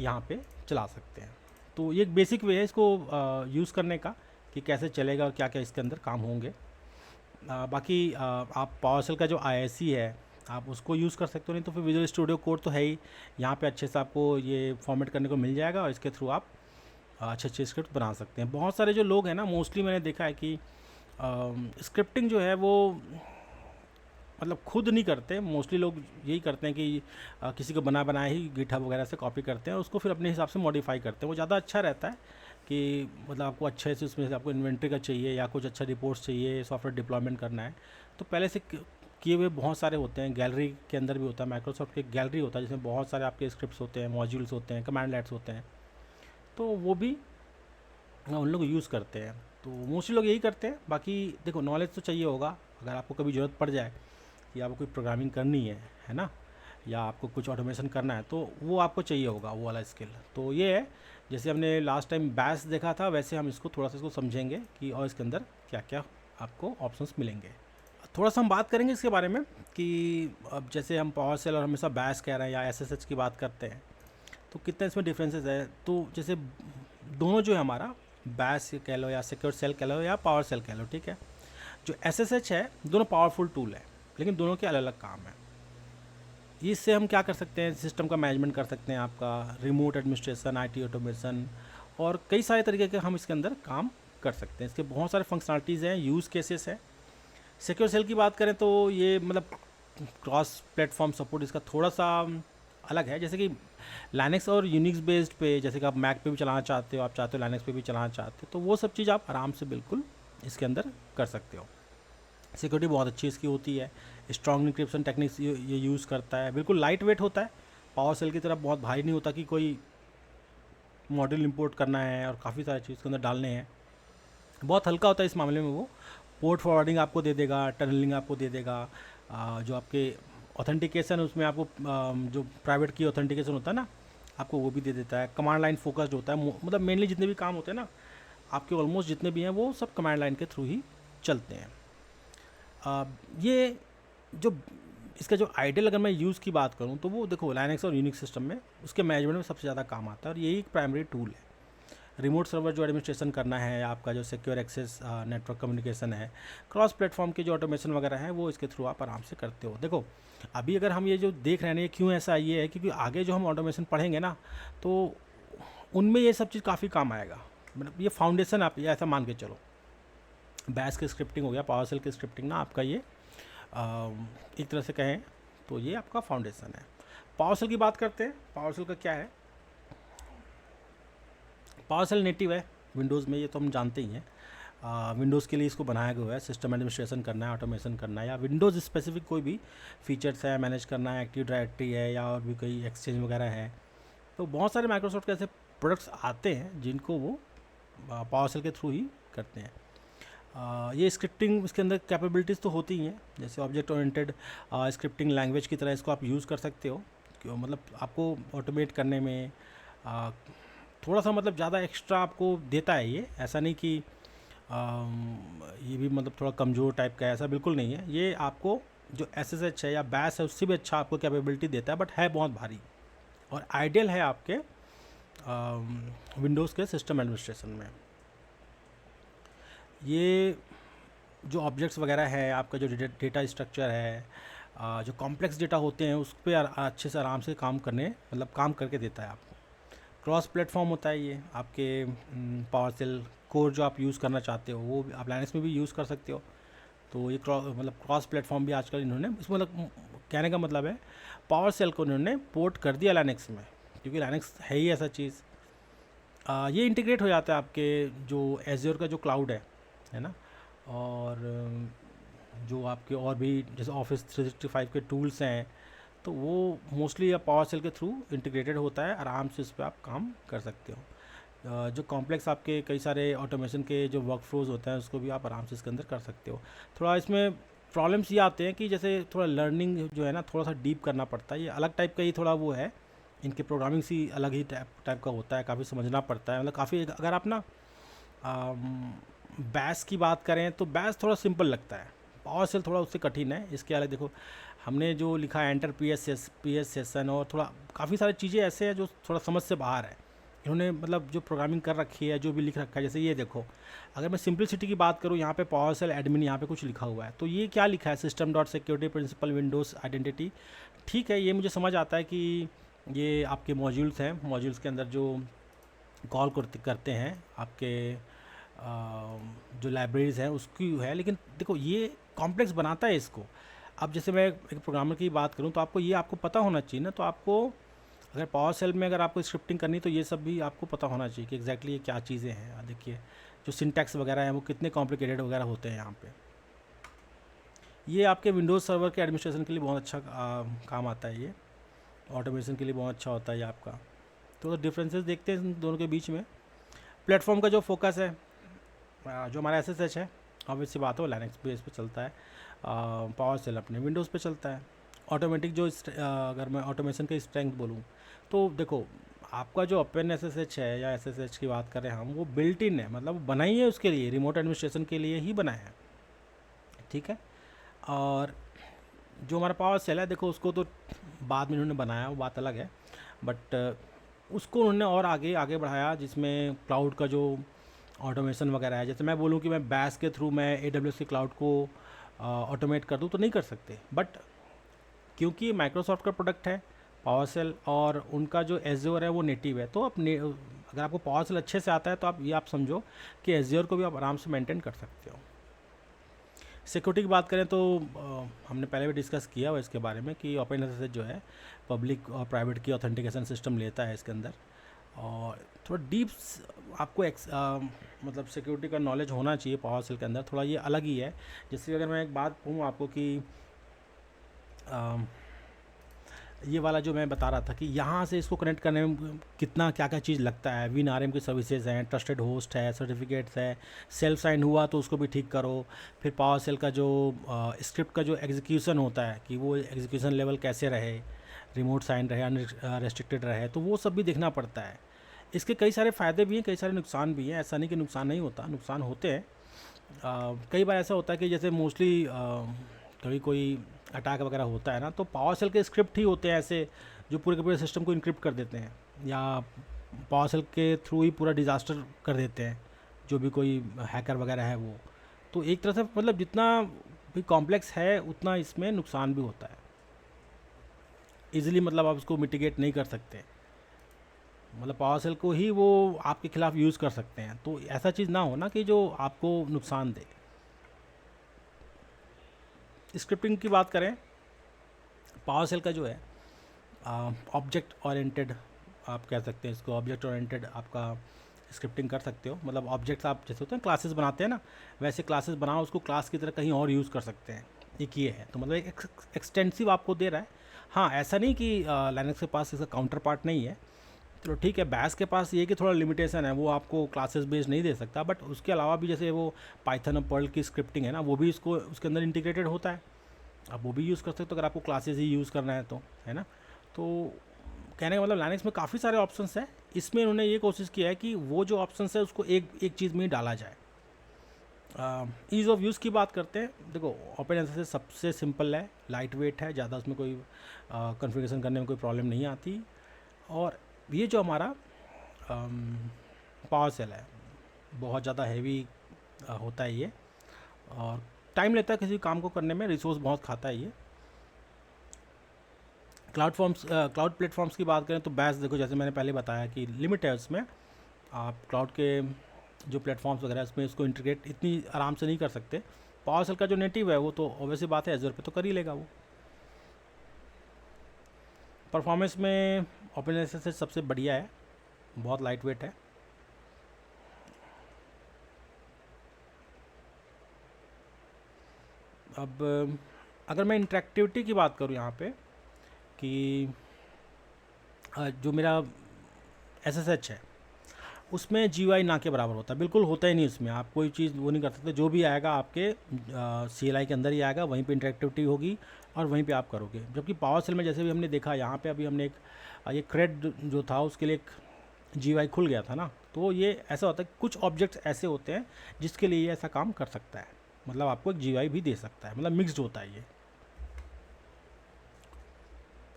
A: यहाँ पे चला सकते हैं। तो ये एक बेसिक वे है इसको यूज़ करने का कि कैसे चलेगा और क्या क्या इसके अंदर काम होंगे। बाकी आप पावर सेल का जो ISE है आप उसको यूज़ कर सकते हो, नहीं तो फिर विजुअल स्टूडियो कोड तो है ही, यहाँ पे अच्छे से आपको ये फॉर्मेट करने को मिल जाएगा और इसके थ्रू आप अच्छे अच्छे स्क्रिप्ट बना सकते हैं। बहुत सारे जो लोग हैं ना, मोस्टली मैंने देखा है कि स्क्रिप्टिंग जो है वो मतलब खुद नहीं करते, मोस्टली लोग यही करते हैं कि किसी को बनाया ही गिटहब वगैरह से कॉपी करते हैं और उसको फिर अपने हिसाब से मॉडिफाई करते हैं। वो ज़्यादा अच्छा रहता है कि मतलब आपको अच्छे से उसमें से आपको इन्वेंट्री का चाहिए या कुछ अच्छा रिपोर्ट्स चाहिए, सॉफ्टवेयर डिप्लॉयमेंट करना है, तो पहले से किए हुए बहुत सारे होते हैं। गैलरी के अंदर भी होता है, माइक्रोसॉफ्ट के गैलरी होता है जिसमें बहुत सारे आपके स्क्रिप्ट्स होते हैं, मॉड्यूल्स होते हैं, कमांडलेट्स होते हैं, तो वो भी उन लोग यूज़ करते हैं। तो मोस्टली लोग यही करते हैं। बाकी देखो, नॉलेज तो चाहिए होगा, अगर आपको कभी ज़रूरत पड़ जाए कि आपको कोई प्रोग्रामिंग करनी है ना, या आपको कुछ ऑटोमेशन करना है, तो वो आपको चाहिए होगा वो वाला स्किल। तो ये है, जैसे हमने लास्ट टाइम बैश देखा था वैसे हम इसको थोड़ा सा इसको समझेंगे कि और इसके अंदर क्या क्या आपको ऑप्शंस मिलेंगे। थोड़ा सा हम बात करेंगे इसके बारे में कि अब जैसे हम पावर सेल और हमेशा बैश कह रहे हैं या SSH की बात करते हैं, तो कितना इसमें डिफरेंसेस है। तो जैसे दोनों जो है हमारा, बैश कह लो या सिक्योर सेल कह लो या पावर सेल कह लो, ठीक है, जो SSH है दोनों पावरफुल टूल है, लेकिन दोनों के अलग अलग काम हैं। इससे हम क्या कर सकते हैं, सिस्टम का मैनेजमेंट कर सकते हैं, आपका रिमोट एडमिनिस्ट्रेशन, IT ऑटोमेशन और कई सारे तरीके के हम इसके अंदर काम कर सकते हैं। इसके बहुत सारे फंक्शनलिटीज़ हैं, यूज़ केसेस हैं। सिक्योर सेल की बात करें तो ये मतलब क्रॉस प्लेटफॉर्म सपोर्ट इसका थोड़ा सा अलग है। जैसे कि लाइनक्स और यूनिक्स बेस्ड पे, जैसे कि आप मैक पे भी चलाना चाहते हो, आप चाहते हो लाइनक्स पे भी चलाना चाहते हो, तो वो सब चीज़ आप आराम से बिल्कुल इसके अंदर कर सकते हो। सिक्योरिटी बहुत अच्छी इसकी होती है, स्ट्रॉन्ग इंक्रिप्शन टेक्निक्स ये यूज़ करता है, बिल्कुल लाइट वेट होता है, पावर सेल की तरह बहुत भारी नहीं होता कि कोई मॉड्यूल इंपोर्ट करना है और काफ़ी सारी चीज़ के अंदर डालने हैं। बहुत हल्का होता है इस मामले में। वो पोर्ट फॉरवर्डिंग आपको दे देगा, टनलिंग आपको दे देगा, जो आपके ऑथेंटिकेशन उसमें आपको जो प्राइवेट की ऑथेंटिकेशन होता है ना, आपको वो भी दे देता है। कमांड लाइन फोकस्ड होता है, मतलब मेनली जितने भी काम होते हैं ना आपके, ऑलमोस्ट जितने भी हैं वो सब कमांड लाइन के थ्रू ही चलते हैं। ये जो इसका जो आइडियल अगर मैं यूज़ की बात करूँ तो वो देखो लाइनक्स और यूनिक्स सिस्टम में उसके मैनेजमेंट में सबसे ज़्यादा काम आता है और यही एक प्राइमरी टूल है। रिमोट सर्वर जो एडमिनिस्ट्रेशन करना है, आपका जो सिक्योर एक्सेस नेटवर्क कम्युनिकेशन है, क्रॉस प्लेटफॉर्म के जो ऑटोमेशन वगैरह है, वो इसके थ्रू आप आराम से करते हो। देखो अभी अगर हम ये जो देख रहे हैं ये क्यों ऐसा ये है, क्योंकि आगे जो हम ऑटोमेशन पढ़ेंगे ना तो उनमें ये सब चीज़ काफ़ी काम आएगा। मतलब ये फाउंडेशन आप ये ऐसा मान के चलो, बैश की स्क्रिप्टिंग हो गया, पावर सेल की स्क्रिप्टिंग ना आपका ये एक तरह से कहें तो ये आपका फाउंडेशन है। पावर सेल की बात करते हैं। पावर सेल का क्या है, पावर सेल नेटिव है विंडोज़ में, ये तो हम जानते ही हैं। विंडोज़ के लिए इसको बनाया गया है, सिस्टम एडमिनिस्ट्रेशन करना है, ऑटोमेशन करना है, या विंडोज़ स्पेसिफिक कोई भी फीचर्स है मैनेज करना है, एक्टिव डायरेक्टरी है या और भी कोई एक्सचेंज वगैरह है। तो बहुत सारे माइक्रोसॉफ्ट के ऐसे प्रोडक्ट्स आते हैं जिनको वो पावर सेल के थ्रू ही करते हैं। ये स्क्रिप्टिंग इसके अंदर कैपेबिलिटीज़ तो होती ही हैं, जैसे ऑब्जेक्ट ओरिएंटेड स्क्रिप्टिंग लैंग्वेज की तरह इसको आप यूज़ कर सकते हो। मतलब आपको ऑटोमेट करने में थोड़ा सा मतलब ज़्यादा एक्स्ट्रा आपको देता है ये, ऐसा नहीं कि ये भी मतलब थोड़ा कमज़ोर टाइप का है, ऐसा बिल्कुल नहीं है। ये आपको जो SSH है या बैश है उससे भी अच्छा आपको कैपेबिलिटी देता है, बट है बहुत भारी और आइडियल है आपके विंडोज़ के सिस्टम एडमिनिस्ट्रेशन में। ये जो ऑब्जेक्ट्स वगैरह है, आपका जो डेटा स्ट्रक्चर है, जो कॉम्प्लेक्स डेटा होते हैं उस पर अच्छे से आराम से काम करके देता है आपको। क्रॉस प्लेटफॉर्म होता है ये आपके पावर सेल कोर जो आप यूज़ करना चाहते हो वो आप लाइनक्स में भी यूज़ कर सकते हो। तो ये क्रॉस प्लेटफॉर्म भी आजकल इन्होंने इसमें मतलब कहने का मतलब है पावर सेल को इन्होंने पोर्ट कर दिया लाइनक्स में, क्योंकि लाइनक्स है ही ऐसा चीज़। ये इंटीग्रेट हो जाता है आपके जो एज्योर का जो क्लाउड है ना, और जो आपके और भी जैसे ऑफिस 365 के टूल्स हैं, तो वो मोस्टली या पावर सेल के थ्रू इंटीग्रेटेड होता है, आराम से इस पर आप काम कर सकते हो। जो कॉम्प्लेक्स आपके कई सारे ऑटोमेशन के जो वर्क फ्लोज होते हैं उसको भी आप आराम से इसके अंदर कर सकते हो। थोड़ा इसमें प्रॉब्लम्स ये आते हैं कि जैसे थोड़ा लर्निंग जो है ना थोड़ा सा डीप करना पड़ता है, ये अलग टाइप का ही थोड़ा वो है, इनके प्रोग्रामिंग सी अलग ही टाइप का होता है, काफ़ी समझना पड़ता है। मतलब काफ़ी अगर आप ना बैश की बात करें तो बैश थोड़ा सिंपल लगता है, पावर सेल थोड़ा उससे कठिन है। इसके अलावा देखो हमने जो लिखा है एंटर पी एस सेशन, और थोड़ा काफ़ी सारी चीज़ें ऐसे हैं जो थोड़ा समझ से बाहर है। इन्होंने मतलब जो प्रोग्रामिंग कर रखी है, जो भी लिख रखा है, जैसे ये देखो, अगर मैं सिंपलिसिटी की बात करूँ, यहाँ पे पावर सेल एडमिन यहाँ पे कुछ लिखा हुआ है, तो ये क्या लिखा है, system dot security principal Windows identity. ठीक है, ये मुझे समझ आता है कि ये आपके मॉड्यूल्स हैं, मॉड्यूल्स के अंदर जो कॉल करते हैं आपके जो लाइब्रेरीज़ हैं उसकी है। लेकिन देखो ये कॉम्प्लेक्स बनाता है इसको। अब जैसे मैं एक प्रोग्रामर की बात करूं तो आपको पता होना चाहिए ना। तो आपको अगर पावर सेल में अगर आपको स्क्रिप्टिंग करनी तो ये सब भी आपको पता होना चाहिए कि एग्जैक्टली ये क्या चीज़ें हैं। देखिए जो सिंटैक्स वगैरह हैं वो कितने कॉम्प्लिकेटेड वगैरह होते हैं यहाँ पे। ये आपके विंडोज़ सर्वर के एडमिनिस्ट्रेशन के लिए बहुत अच्छा काम आता है। ये ऑटोमेशन के लिए बहुत अच्छा होता है ये आपका। तो डिफरेंसेस देखते हैं इन दोनों के बीच में। प्लेटफॉर्म का जो फोकस है, जो हमारा SSH है, ऑब्वियस सी बात हो लाइनक्स बेस पे चलता है। पावर सेल अपने विंडोज़ पे चलता है। ऑटोमेटिक जो अगर मैं ऑटोमेशन की स्ट्रेंथ बोलूँ तो देखो आपका जो ओपन SSH है या SSH की बात करें हम, वो बिल्ट इन है, मतलब बना ही है उसके लिए, रिमोट एडमिनिस्ट्रेशन के लिए ही बना है। ठीक है। और जो हमारा पावर सेल है, देखो उसको तो बाद में उन्होंने बनाया, वो बात अलग है, बट उसको उन्होंने और आगे आगे बढ़ाया, जिसमें क्लाउड का जो ऑटोमेशन वगैरह है। जैसे मैं बोलूँ कि मैं बैस के थ्रू मैं AWS के क्लाउड को ऑटोमेट कर दूँ तो नहीं कर सकते, बट क्योंकि माइक्रोसॉफ्ट का प्रोडक्ट है पावर सेल और उनका जो एज्योर है वो नेटिव है, तो अगर आपको पावर सेल अच्छे से आता है तो आप समझो कि एज्योर को भी आप आराम से मेंटेन कर सकते हो। सिक्योरिटी की बात करें तो हमने पहले भी डिस्कस किया हुआ इसके बारे में कि ओपन SSH जो है पब्लिक और प्राइवेट की ऑथेंटिकेशन सिस्टम लेता है इसके अंदर, और थोड़ा डीप आपको मतलब सिक्योरिटी का नॉलेज होना चाहिए पावर सेल के अंदर, थोड़ा ये अलग ही है। जैसे अगर मैं एक बात कहूँ आपको कि ये वाला जो मैं बता रहा था कि यहाँ से इसको कनेक्ट करने में कितना क्या क्या चीज़ लगता है। WinRM की सर्विसेज हैं, ट्रस्टेड होस्ट है, सर्टिफिकेट्स है, सेल्फ साइन हुआ तो उसको भी ठीक करो। फिर पावर सेल का जो स्क्रिप्ट का जो एग्जीक्यूशन होता है कि वो एग्जीक्यूशन लेवल कैसे रहे, रिमोट साइन रहे, अनरेस्ट्रिक्टेड रहे, तो वो सब भी देखना पड़ता है। इसके कई सारे फ़ायदे भी हैं, कई सारे नुकसान भी हैं। ऐसा नहीं कि नुकसान नहीं होता, नुकसान होते हैं। कई बार ऐसा होता है कि जैसे मोस्टली कभी कोई अटैक वगैरह होता है ना, तो पावर सेल के स्क्रिप्ट ही होते हैं ऐसे जो पूरे के पूरे सिस्टम को इनक्रिप्ट कर देते हैं, या पावर सेल के थ्रू ही पूरा डिज़ास्टर कर देते हैं जो भी कोई हैकर वगैरह है वो। तो एक तरह से मतलब जितना भी कॉम्प्लेक्स है उतना इसमें नुकसान भी होता है। ईज़िली मतलब आप उसको मिटिगेट नहीं कर सकते, मतलब पावर सेल को ही वो आपके खिलाफ यूज़ कर सकते हैं। तो ऐसा चीज़ ना हो ना कि जो आपको नुकसान दे। स्क्रिप्टिंग की बात करें, पावर सेल का जो है ऑब्जेक्ट ओरिएंटेड आप कह सकते हैं इसको, ऑब्जेक्ट ओरिएंटेड आपका स्क्रिप्टिंग कर सकते हो। मतलब ऑब्जेक्ट्स आप जैसे होते हैं क्लासेस बनाते हैं ना, वैसे क्लासेस बनाओ, उसको क्लास की तरह कहीं और यूज़ कर सकते हैं। एक ये है, तो मतलब एक एक्सटेंसिव आपको दे रहा है। हाँ, ऐसा नहीं कि लाइनक्स के पास इसका काउंटर पार्ट नहीं है। चलो ठीक है, बैस के पास ये कि थोड़ा लिमिटेशन है, वो आपको क्लासेस बेस्ड नहीं दे सकता, बट उसके अलावा भी जैसे वो पाइथन और पर्ल की स्क्रिप्टिंग है ना, वो भी इसको उसके अंदर इंटीग्रेटेड होता है। आप वो भी यूज़ कर सकते हो अगर आपको क्लासेस ही यूज़ करना है तो, है ना। तो कहने का मतलब लाइनक्स में काफ़ी सारे ऑप्शंस हैं। इसमें उन्होंने ये कोशिश किया है कि वो जो ऑप्शंस है उसको एक चीज़ में ही डाला जाए। ईज़ ऑफ यूज़ की बात करते हैं, देखो ओपन SSH सबसे सिंपल है, लाइट वेट है, ज़्यादा उसमें कोई कॉन्फ़िगरेशन करने में कोई प्रॉब्लम नहीं आती। और ये जो हमारा पावर सेल है बहुत ज़्यादा हैवी होता है ये, और टाइम लेता है किसी काम को करने में, रिसोर्स बहुत खाता है ये। क्लाउड प्लेटफॉर्म्स की बात करें तो बैस देखो जैसे मैंने पहले बताया कि लिमिट है उसमें, आप क्लाउड के जो प्लेटफॉर्म्स वगैरह इसमें इसको इंटीग्रेट इतनी आराम से नहीं कर सकते। पावर सेल का जो नेटिव है वो तो ऑब्वियसली बात है एज़्योर पे तो कर ही लेगा वो। परफॉर्मेंस में ओपन SSH सबसे बढ़िया है, बहुत लाइट वेट है। अब अगर मैं इंटरेक्टिविटी की बात करूँ यहाँ पे कि जो मेरा SSH है उसमें GUI ना के बराबर होता है, बिल्कुल होता ही नहीं उसमें। आप कोई चीज़ वो नहीं कर सकते, जो भी आएगा आपके CLI के अंदर ही आएगा, वहीं पे इंटरेक्टिविटी होगी और वहीं पे आप करोगे। जबकि पावर सेल में जैसे भी हमने देखा यहाँ पे अभी हमने ये क्रेड जो था उसके लिए एक GUI खुल गया था ना, तो ये ऐसा होता है कि कुछ ऑब्जेक्ट्स ऐसे होते हैं जिसके लिए ये ऐसा काम कर सकता है। मतलब आपको एक GUI भी दे सकता है, मतलब मिक्स्ड होता है ये।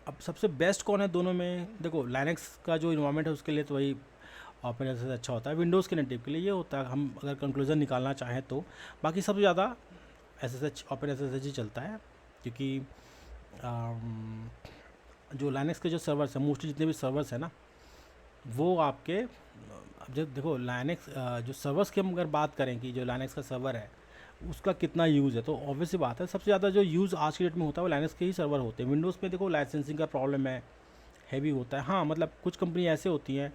A: अब सबसे बेस्ट कौन है दोनों में? देखो लाइनक्स का जो इन्वायरमेंट है उसके लिए तो वही ओपन एस अच्छा होता है, विंडोज़ के नेटिव के लिए ये होता है, हम अगर कंक्लूजन निकालना चाहें तो। बाकी सबसे ज़्यादा SSH ओपन SSH ही चलता है, क्योंकि जो लाइनक्स के जो सर्वर्स हैं, मोस्टली जितने भी सर्वर्स हैं ना, वो आपके, अब जब देखो लाइनक्स जो सर्वर्स की हम अगर बात करें कि जो लाइनक्स का सर्वर है उसका कितना यूज़ है, तो ऑब्वियस सी बात है सबसे ज़्यादा जो यूज़ आज की डेट में होता है वो लाइनक्स के ही सर्वर होते हैं। विंडोज़ में देखो लाइसेंसिंग का प्रॉब्लम है, हैवी होता है। हाँ मतलब कुछ कंपनी ऐसे होती हैं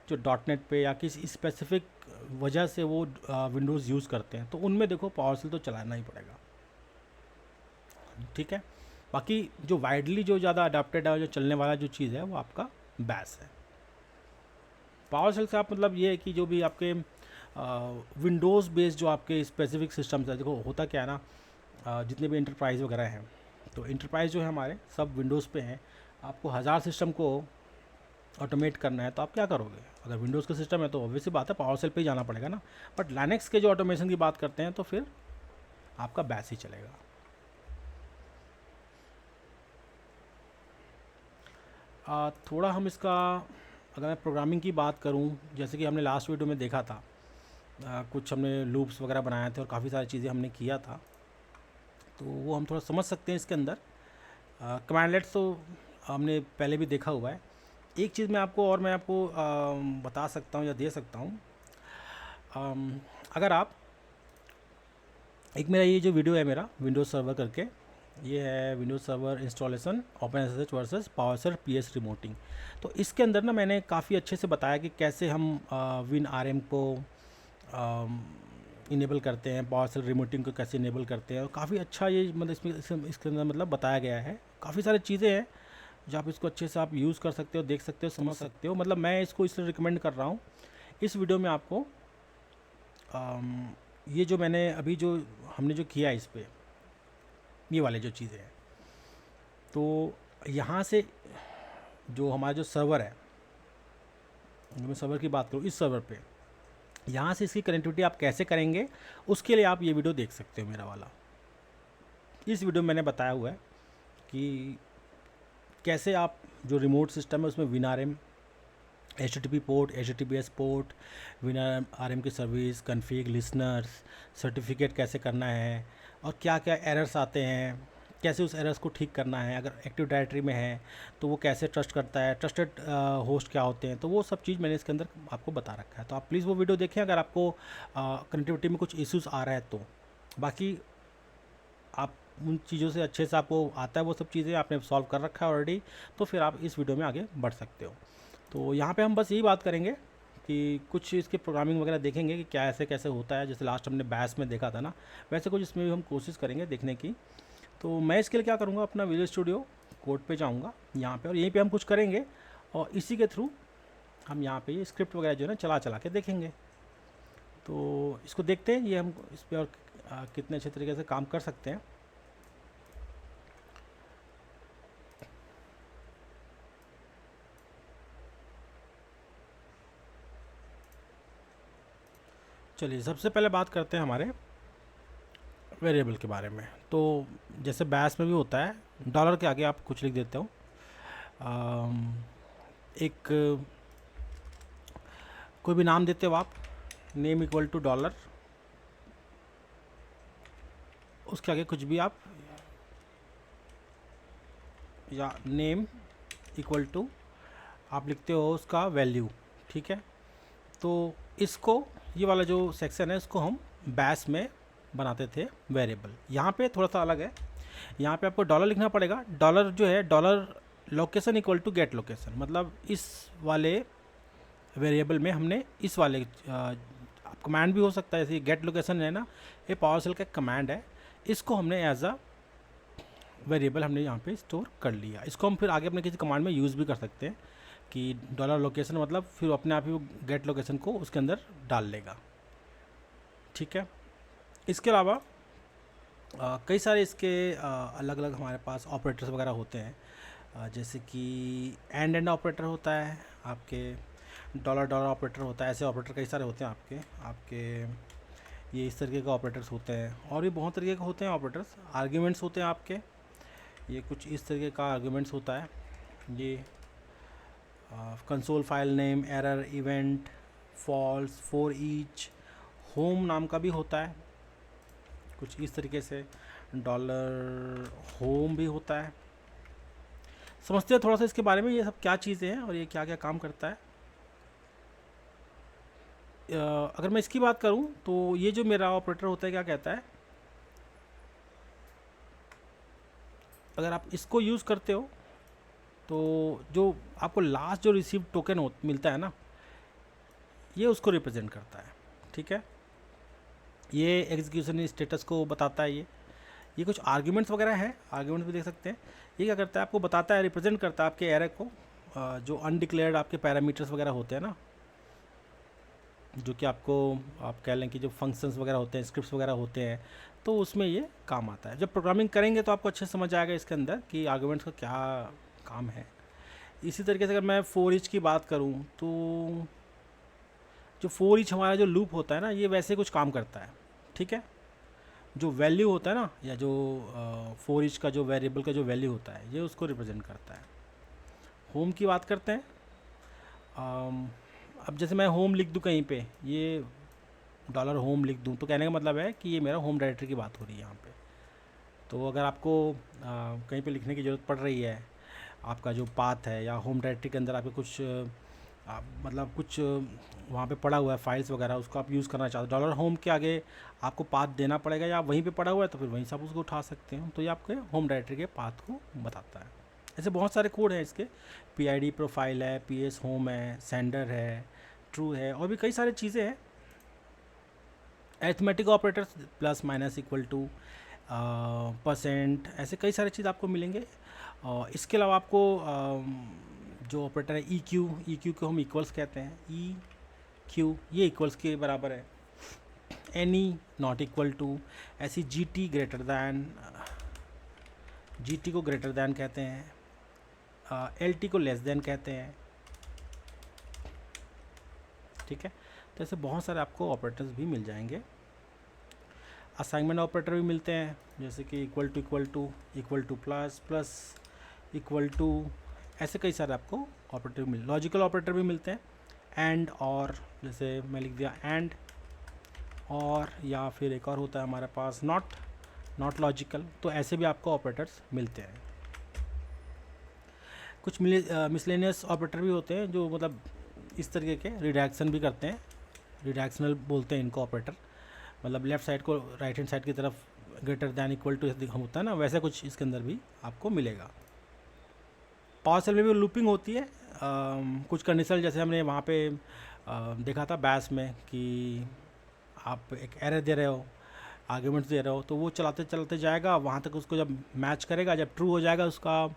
A: जो डॉटनेट पे या किसी स्पेसिफिक वजह से वो विंडोज़ यूज़ करते हैं, तो उनमें देखो पावरशेल तो चलाना ही पड़ेगा, ठीक है। बाकी जो वाइडली जो ज़्यादा अडाप्टेड है, जो चलने वाला जो चीज़ है, वो आपका बैश है। पावरशेल से आप मतलब ये है कि जो भी आपके विंडोज़ बेस्ड जो आपके स्पेसिफिक सिस्टम्स है, देखो होता क्या है ना, जितने भी इंटरप्राइज़ वगैरह हैं, तो इंटरप्राइज़ जो है हमारे सब विंडोज़ पे हैं। आपको 1000 सिस्टम को ऑटोमेट करना है तो आप क्या करोगे? अगर विंडोज़ का सिस्टम है तो ऑब्वियसली बात है पावरशेल पे ही जाना पड़ेगा ना। बट लाइनक्स के जो ऑटोमेशन की बात करते हैं तो फिर आपका बैश ही चलेगा। थोड़ा हम इसका, अगर मैं प्रोग्रामिंग की बात करूं, जैसे कि हमने लास्ट वीडियो में देखा था, कुछ हमने लूप्स वगैरह बनाए थे और काफ़ी सारी चीज़ें हमने किया था, तो वो हम थोड़ा समझ सकते हैं इसके अंदर। कमांडलेट्स तो हमने पहले भी देखा हुआ है। एक चीज़ मैं आपको बता सकता हूँ या दे सकता हूँ। अगर आप, एक मेरा ये जो वीडियो है मेरा विंडोज़ सर्वर करके, ये है Windows server installation open SSH versus PowerShell PS remoting. तो इसके अंदर ना मैंने काफ़ी अच्छे से बताया कि कैसे हम WinRM को इनेबल करते हैं, पावरशेल रिमोटिंग को कैसे इनेबल करते हैं, और काफ़ी अच्छा ये मतलब इसके अंदर मतलब बताया गया है। काफ़ी सारी चीज़ें हैं जो आप इसको अच्छे से आप यूज़ कर सकते हो, देख सकते हो, समझ सकते हो। मतलब मैं इसको इसलिए रिकमेंड कर रहा हूँ इस वीडियो में आपको। ये जो मैंने अभी जो हमने जो किया इस पर, ये वाले जो चीज़ें हैं, तो यहाँ से जो हमारा जो सर्वर है, मैं सर्वर की बात करूँ, इस सर्वर पे यहाँ से इसकी कनेक्टिविटी आप कैसे करेंगे, उसके लिए आप ये वीडियो देख सकते हो मेरा वाला। इस वीडियो में मैंने बताया हुआ है कि कैसे आप जो रिमोट सिस्टम है उसमें WinRM, HTTP port, HTTPS port, WinRM की सर्विस, कन्फिग, लिसनर्स, सर्टिफिकेट कैसे करना है, और क्या क्या एरर्स आते हैं, कैसे उस एरर्स को ठीक करना है। अगर एक्टिव डायरेक्टरी में है तो वो कैसे ट्रस्ट करता है, ट्रस्टेड होस्ट क्या होते हैं, तो वो सब चीज़ मैंने इसके अंदर आपको बता रखा है। तो आप प्लीज़ वो वीडियो देखें अगर आपको कनेक्टिविटी में कुछ इश्यूज़ आ रहा है तो। बाकी आप उन चीज़ों से अच्छे से आपको आता है, वो सब चीज़ें आपने सॉल्व कर रखा है ऑलरेडी, तो फिर आप इस वीडियो में आगे बढ़ सकते हो। तो यहाँ पे हम बस यही बात करेंगे कि कुछ इसकी प्रोग्रामिंग वगैरह देखेंगे कि क्या ऐसे कैसे होता है, जैसे लास्ट हमने बैश में देखा था ना, वैसे कुछ इसमें भी हम कोशिश करेंगे देखने की। तो मैं इसके लिए क्या करूँगा, अपना विजुअल स्टूडियो कोड पे जाऊँगा यहाँ पे, और यहीं पे हम कुछ करेंगे, और इसी के थ्रू हम यहाँ पे ये स्क्रिप्ट वगैरह जो है ना चला चला के देखेंगे। तो इसको देखते हैं ये हम इस पर और कितने अच्छे तरीके से काम कर सकते हैं। चलिए सबसे पहले बात करते हैं हमारे वेरिएबल के बारे में। तो जैसे बैश में भी होता है, डॉलर के आगे आप कुछ लिख देते हो, एक कोई भी नाम देते हो आप, नेम इक्वल टू डॉलर, उसके आगे कुछ भी आप, या नेम इक्वल टू आप लिखते हो उसका वैल्यू, ठीक है। तो इसको, ये वाला जो सेक्शन है इसको हम बैश में बनाते थे वेरिएबल। यहाँ पे थोड़ा सा अलग है, यहाँ पे आपको डॉलर लिखना पड़ेगा। डॉलर जो है, dollar location equal to get location, मतलब इस वाले वेरिएबल में हमने इस वाले कमांड भी हो सकता है, जैसे गेट लोकेशन है ना, ये पावरशेल का कमांड है, इसको हमने एज अ वेरिएबल हमने यहाँ पे स्टोर कर लिया। इसको हम फिर आगे अपने किसी कमांड में यूज़ भी कर सकते हैं कि डॉलर लोकेशन, मतलब फिर अपने आप ही वो गेट लोकेशन को उसके अंदर डाल लेगा, ठीक है। इसके अलावा कई सारे इसके अलग अलग हमारे पास ऑपरेटर्स वगैरह होते हैं, जैसे कि एंड ऑपरेटर होता है, आपके डॉलर डॉलर ऑपरेटर होता है, ऐसे ऑपरेटर कई सारे होते हैं आपके ये इस तरीके के ऑपरेटर्स होते हैं। और भी बहुत तरीके के होते हैं ऑपरेटर्स। आर्ग्यूमेंट्स होते हैं आपके, ये कुछ इस तरीके का आर्ग्यूमेंट्स होता है। ये console file name, error, event, false, for each, home नाम का भी होता है कुछ इस तरीके से, डॉलर होम भी होता है। समझते हैं थोड़ा सा इसके बारे में, ये सब क्या चीज़ें हैं और ये क्या क्या काम करता है। अगर मैं इसकी बात करूं तो ये जो मेरा ऑपरेटर होता है क्या कहता है, अगर आप इसको यूज़ करते हो तो जो आपको लास्ट जो रिसीव टोकन मिलता है ना, ये उसको रिप्रेजेंट करता है। ठीक है, ये एग्जीक्यूशन स्टेटस को बताता है। ये कुछ आर्ग्यूमेंट्स वगैरह है, आर्ग्यूमेंट्स भी देख सकते हैं। ये क्या करता है, आपको बताता है, रिप्रेजेंट करता है आपके एरर को। जो अनडिक्लेयर्ड आपके पैरामीटर्स वगैरह होते हैं ना, जो कि आपको आप कह लें कि जो फंक्शंस वगैरह होते हैं, स्क्रिप्ट्स वगैरह होते हैं, तो उसमें ये काम आता है। जब प्रोग्रामिंग करेंगे तो आपको अच्छे से समझ आएगा इसके अंदर कि आर्ग्यूमेंट्स का क्या काम है। इसी तरीके से अगर मैं फॉर ईच की बात करूँ तो जो फॉर ईच हमारा जो लूप होता है ना, ये वैसे कुछ काम करता है। ठीक है, जो वैल्यू होता है ना, या जो फॉर ईच का जो वेरिएबल का जो वैल्यू होता है, ये उसको रिप्रेजेंट करता है। होम की बात करते हैं। अब जैसे मैं होम लिख दूँ कहीं पे, ये डॉलर होम लिख दूँ, तो कहने का मतलब है कि ये मेरा होम डायरेक्टरी की बात हो रही है यहाँ पे। तो अगर आपको कहीं पे लिखने की ज़रूरत पड़ रही है, आपका जो पाथ है या होम डायरेक्टरी के अंदर आपके कुछ मतलब कुछ वहाँ पे पड़ा हुआ है फाइल्स वगैरह, उसको आप यूज़ करना चाहते हो, डॉलर होम के आगे आपको पाथ देना पड़ेगा, या वहीं पे पड़ा हुआ है तो फिर वहीं से आप उसको उठा सकते हो। तो ये आपके होम डायरेक्टरी के पाथ को बताता है। ऐसे बहुत सारे कोड हैं इसके, PID प्रोफाइल है, PS होम है, सेंडर है, ट्रू है, और भी कई सारी चीज़ें हैं। Arithmetic operators, plus minus equal to, percent, ऐसे कई सारी चीज़ आपको मिलेंगे। इसके अलावा आपको जो ऑपरेटर है EQ को हम इक्वल्स कहते हैं। EQ ये इक्वल्स के बराबर है। एनी नॉट इक्वल टू, ऐसी GT ग्रेटर दैन, GT को ग्रेटर दैन कहते हैं, LT को लेस देन कहते हैं। ठीक है, तो ऐसे बहुत सारे आपको ऑपरेटर्स भी मिल जाएंगे। असाइनमेंट ऑपरेटर भी मिलते हैं, जैसे कि equal to plus, plus equal to, ऐसे कई सारे आपको ऑपरेटर मिल, लॉजिकल ऑपरेटर भी मिलते हैं। एंड और, जैसे मैं लिख दिया एंड और, या फिर एक और होता है हमारे पास नॉट लॉजिकल। तो ऐसे भी आपको ऑपरेटर्स मिलते हैं। कुछ मिसलेनियस ऑपरेटर भी होते हैं जो मतलब इस तरीके के रिडक्शन भी करते हैं, रिडक्शनल बोलते हैं इनको ऑपरेटर। मतलब लेफ़्ट साइड को राइट हैंड साइड की तरफ ग्रेटर दैन इक्वल टू होता है ना, वैसे कुछ इसके अंदर भी आपको मिलेगा। पावर सेल में भी लूपिंग होती है। कुछ कंडीशन जैसे हमने वहाँ पे देखा था बैश में कि आप एक एरर दे रहे हो, आर्ग्यूमेंट्स दे रहे हो, तो वो चलाते चलाते जाएगा वहाँ तक, उसको जब मैच करेगा, जब ट्रू हो जाएगा उसका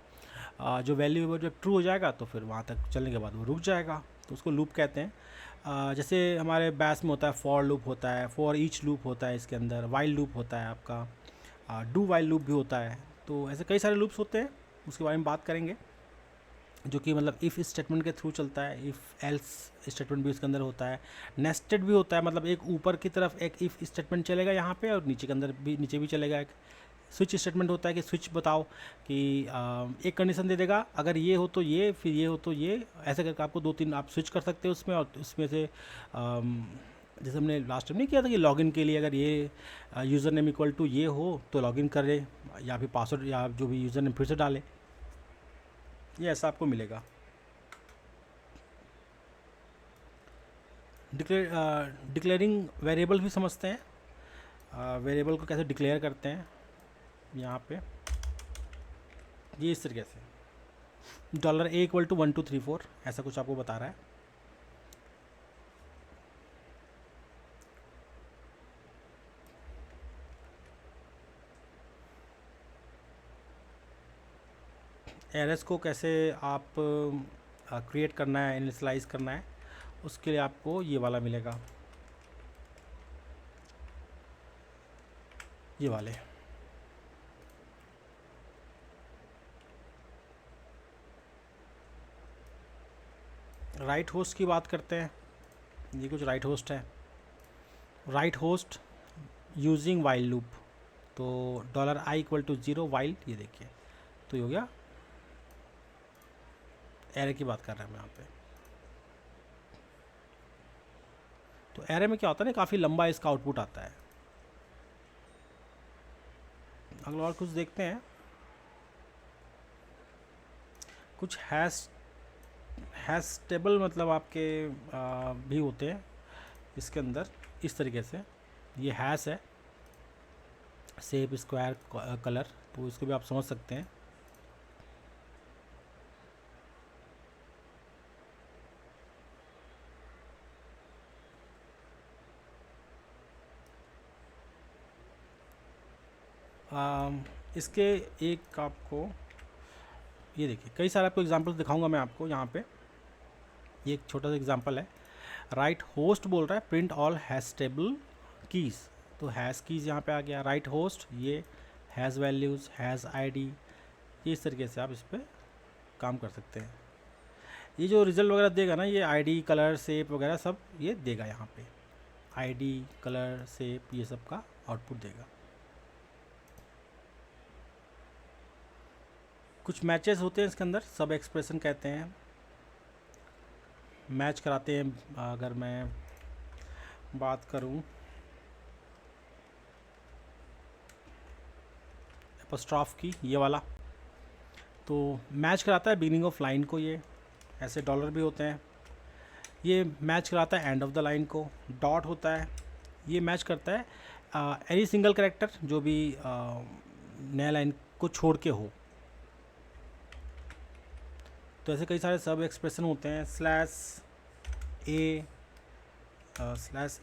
A: जो वैल्यू है वो जब ट्रू हो जाएगा तो फिर वहाँ तक चलने के बाद वो रुक जाएगा, तो उसको लूप कहते हैं। जैसे हमारे बैश में होता है फॉर लूप होता है, फॉर ईच लूप होता है, इसके अंदर वाइल लूप होता है आपका, डू वाइल लूप भी होता है। तो ऐसे कई सारे लूप्स होते हैं, उसके बारे में बात करेंगे, जो कि मतलब इफ़ स्टेटमेंट के थ्रू चलता है। इफ़ एल्स स्टेटमेंट भी उसके अंदर होता है। नेस्टेड भी होता है, मतलब एक ऊपर की तरफ एक इफ़ स्टेटमेंट चलेगा यहाँ पे, और नीचे के अंदर भी, नीचे भी चलेगा। एक स्विच स्टेटमेंट होता है कि स्विच बताओ कि एक कंडीशन दे देगा, अगर ये हो तो ये, फिर ये हो तो ये, ऐसे करके आपको 2-3 आप स्विच कर सकते हो उसमें। और उसमें से जैसे हमने लास्ट टाइम नहीं किया था कि लॉगिन के लिए अगर ये यूज़र नेम इक्वल टू ये हो तो लॉगिन करे, या फिर पासवर्ड या जो भी यूज़र नेम फिर से डाले, ये ऐसा आपको मिलेगा। डिक्लेयरिंग वेरिएबल भी समझते हैं, वेरिएबल को कैसे डिक्लेयर करते हैं यहाँ पे, ये इस तरीके से $A = 1 2 3 4 ऐसा कुछ आपको बता रहा है। एरर्स को कैसे आप क्रिएट करना है, इनिशियलाइज करना है, उसके लिए आपको ये वाला मिलेगा, ये वाले। राइट होस्ट की बात करते हैं, ये कुछ राइट होस्ट है। Right host using while loop, तो $i=0 वाइल, ये देखिए, तो ये हो गया। एरे की बात कर रहे हैं हम यहाँ पे। तो एरे में क्या होता है ना, काफ़ी लंबा इसका आउटपुट आता है। अगला और कुछ देखते हैं। कुछ हैश टेबल मतलब आपके भी होते हैं इसके अंदर, इस तरीके से। ये हैश है, शेप, स्क्वायर, कलर, तो इसको भी आप समझ सकते हैं। इसके एक आपको, ये देखिए, कई सारे आपको एग्जांपल्स दिखाऊंगा मैं आपको यहाँ पे। ये एक छोटा सा एग्जांपल है। राइट होस्ट बोल रहा है print all hash table keys, तो हैश कीज़ यहाँ पे आ गया। राइट होस्ट, ये हैज़ वैल्यूज़, हैज़ आईडी, ये इस तरीके से आप इस पर काम कर सकते हैं। ये जो रिज़ल्ट वगैरह देगा ना, ये आईडी, कलर, शेप वगैरह सब ये देगा यहाँ पे। आईडी, कलर, शेप, ये सब का आउटपुट देगा। कुछ मैचेस होते हैं इसके अंदर, सब एक्सप्रेशन कहते हैं, मैच कराते हैं। अगर मैं बात करूं एपोस्ट्रॉफ की, ये वाला, तो मैच कराता है बिगिनिंग ऑफ लाइन को। ये ऐसे डॉलर भी होते हैं। ये मैच कराता है एंड ऑफ द लाइन को। डॉट होता है, ये मैच करता है एनी सिंगल कैरेक्टर जो भी नया लाइन को छोड़ के हो। तो ऐसे कई सारे सब एक्सप्रेशन होते हैं। स्लैश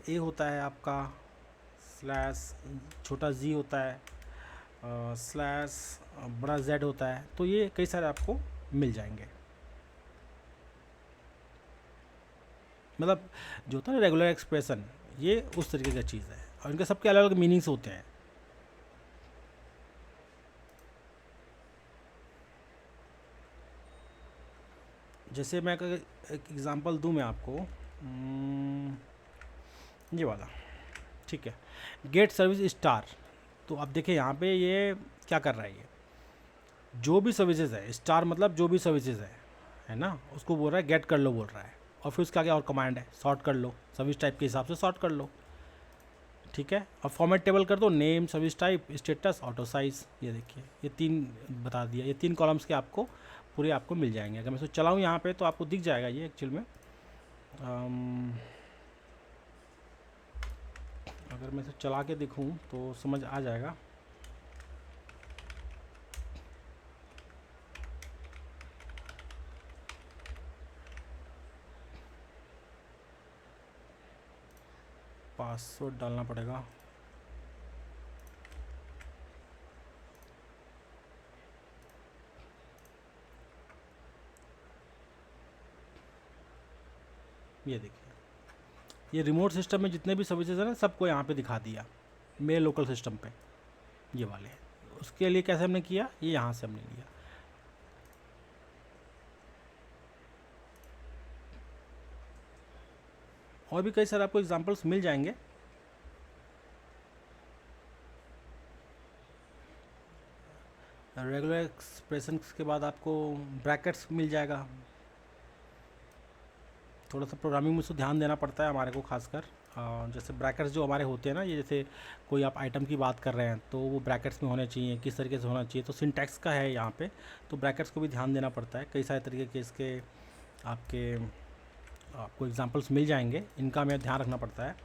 A: ए होता है आपका, स्लैश छोटा जी होता है, स्लैश बड़ा जेड होता है। तो ये कई सारे आपको मिल जाएंगे। मतलब जो होता है ना रेगुलर एक्सप्रेशन, ये उस तरीके की चीज़ है, और इनके सबके अलग अलग मीनिंग्स होते हैं। जैसे मैं अगर एक एग्ज़ाम्पल दूं मैं आपको, ये वाला, ठीक है, गेट सर्विस स्टार। तो अब देखिए यहाँ पे ये क्या कर रहा है, ये जो भी सर्विसेज है, स्टार मतलब जो भी सर्विसेज है ना, उसको बोल रहा है गेट कर लो बोल रहा है। और फिर उसका क्या और कमांड है, सॉर्ट कर लो, सर्विस टाइप के हिसाब से सॉर्ट कर लो, ठीक है। और फॉर्मेट टेबल कर दो, name, service type, status, auto size. ये देखिए, ये 3 बता दिया। ये 3 कॉलम्स के आपको पूरे आपको मिल जाएंगे। अगर मैं इसको चलाऊँ यहाँ पे तो आपको दिख जाएगा ये एक्चुअल में। अगर मैं इसे चला के दिखूँ तो समझ आ जाएगा। पासवर्ड डालना पड़ेगा। ये देखिए, ये रिमोट सिस्टम में जितने भी सर्विसेज है ना, सबको यहाँ पे दिखा दिया मेरे लोकल सिस्टम पे, ये वाले। उसके लिए कैसे हमने किया, ये यहाँ से हमने लिया। और भी कई सारे आपको एग्जांपल्स मिल जाएंगे। रेगुलर एक्सप्रेशन के बाद आपको ब्रैकेट्स मिल जाएगा। थोड़ा सा प्रोग्रामिंग में उसको ध्यान देना पड़ता है हमारे को खासकर। जैसे ब्रैकेट्स जो हमारे होते हैं ना, ये जैसे कोई आप आइटम की बात कर रहे हैं तो वो ब्रैकेट्स में होने चाहिए, किस तरीके से होना चाहिए, तो सिंटैक्स का है यहाँ पे, तो ब्रैकेट्स को भी ध्यान देना पड़ता है। कई सारे तरीके के इसके आपको एग्जांपल्स मिल जाएंगे, इनका हमें ध्यान रखना पड़ता है।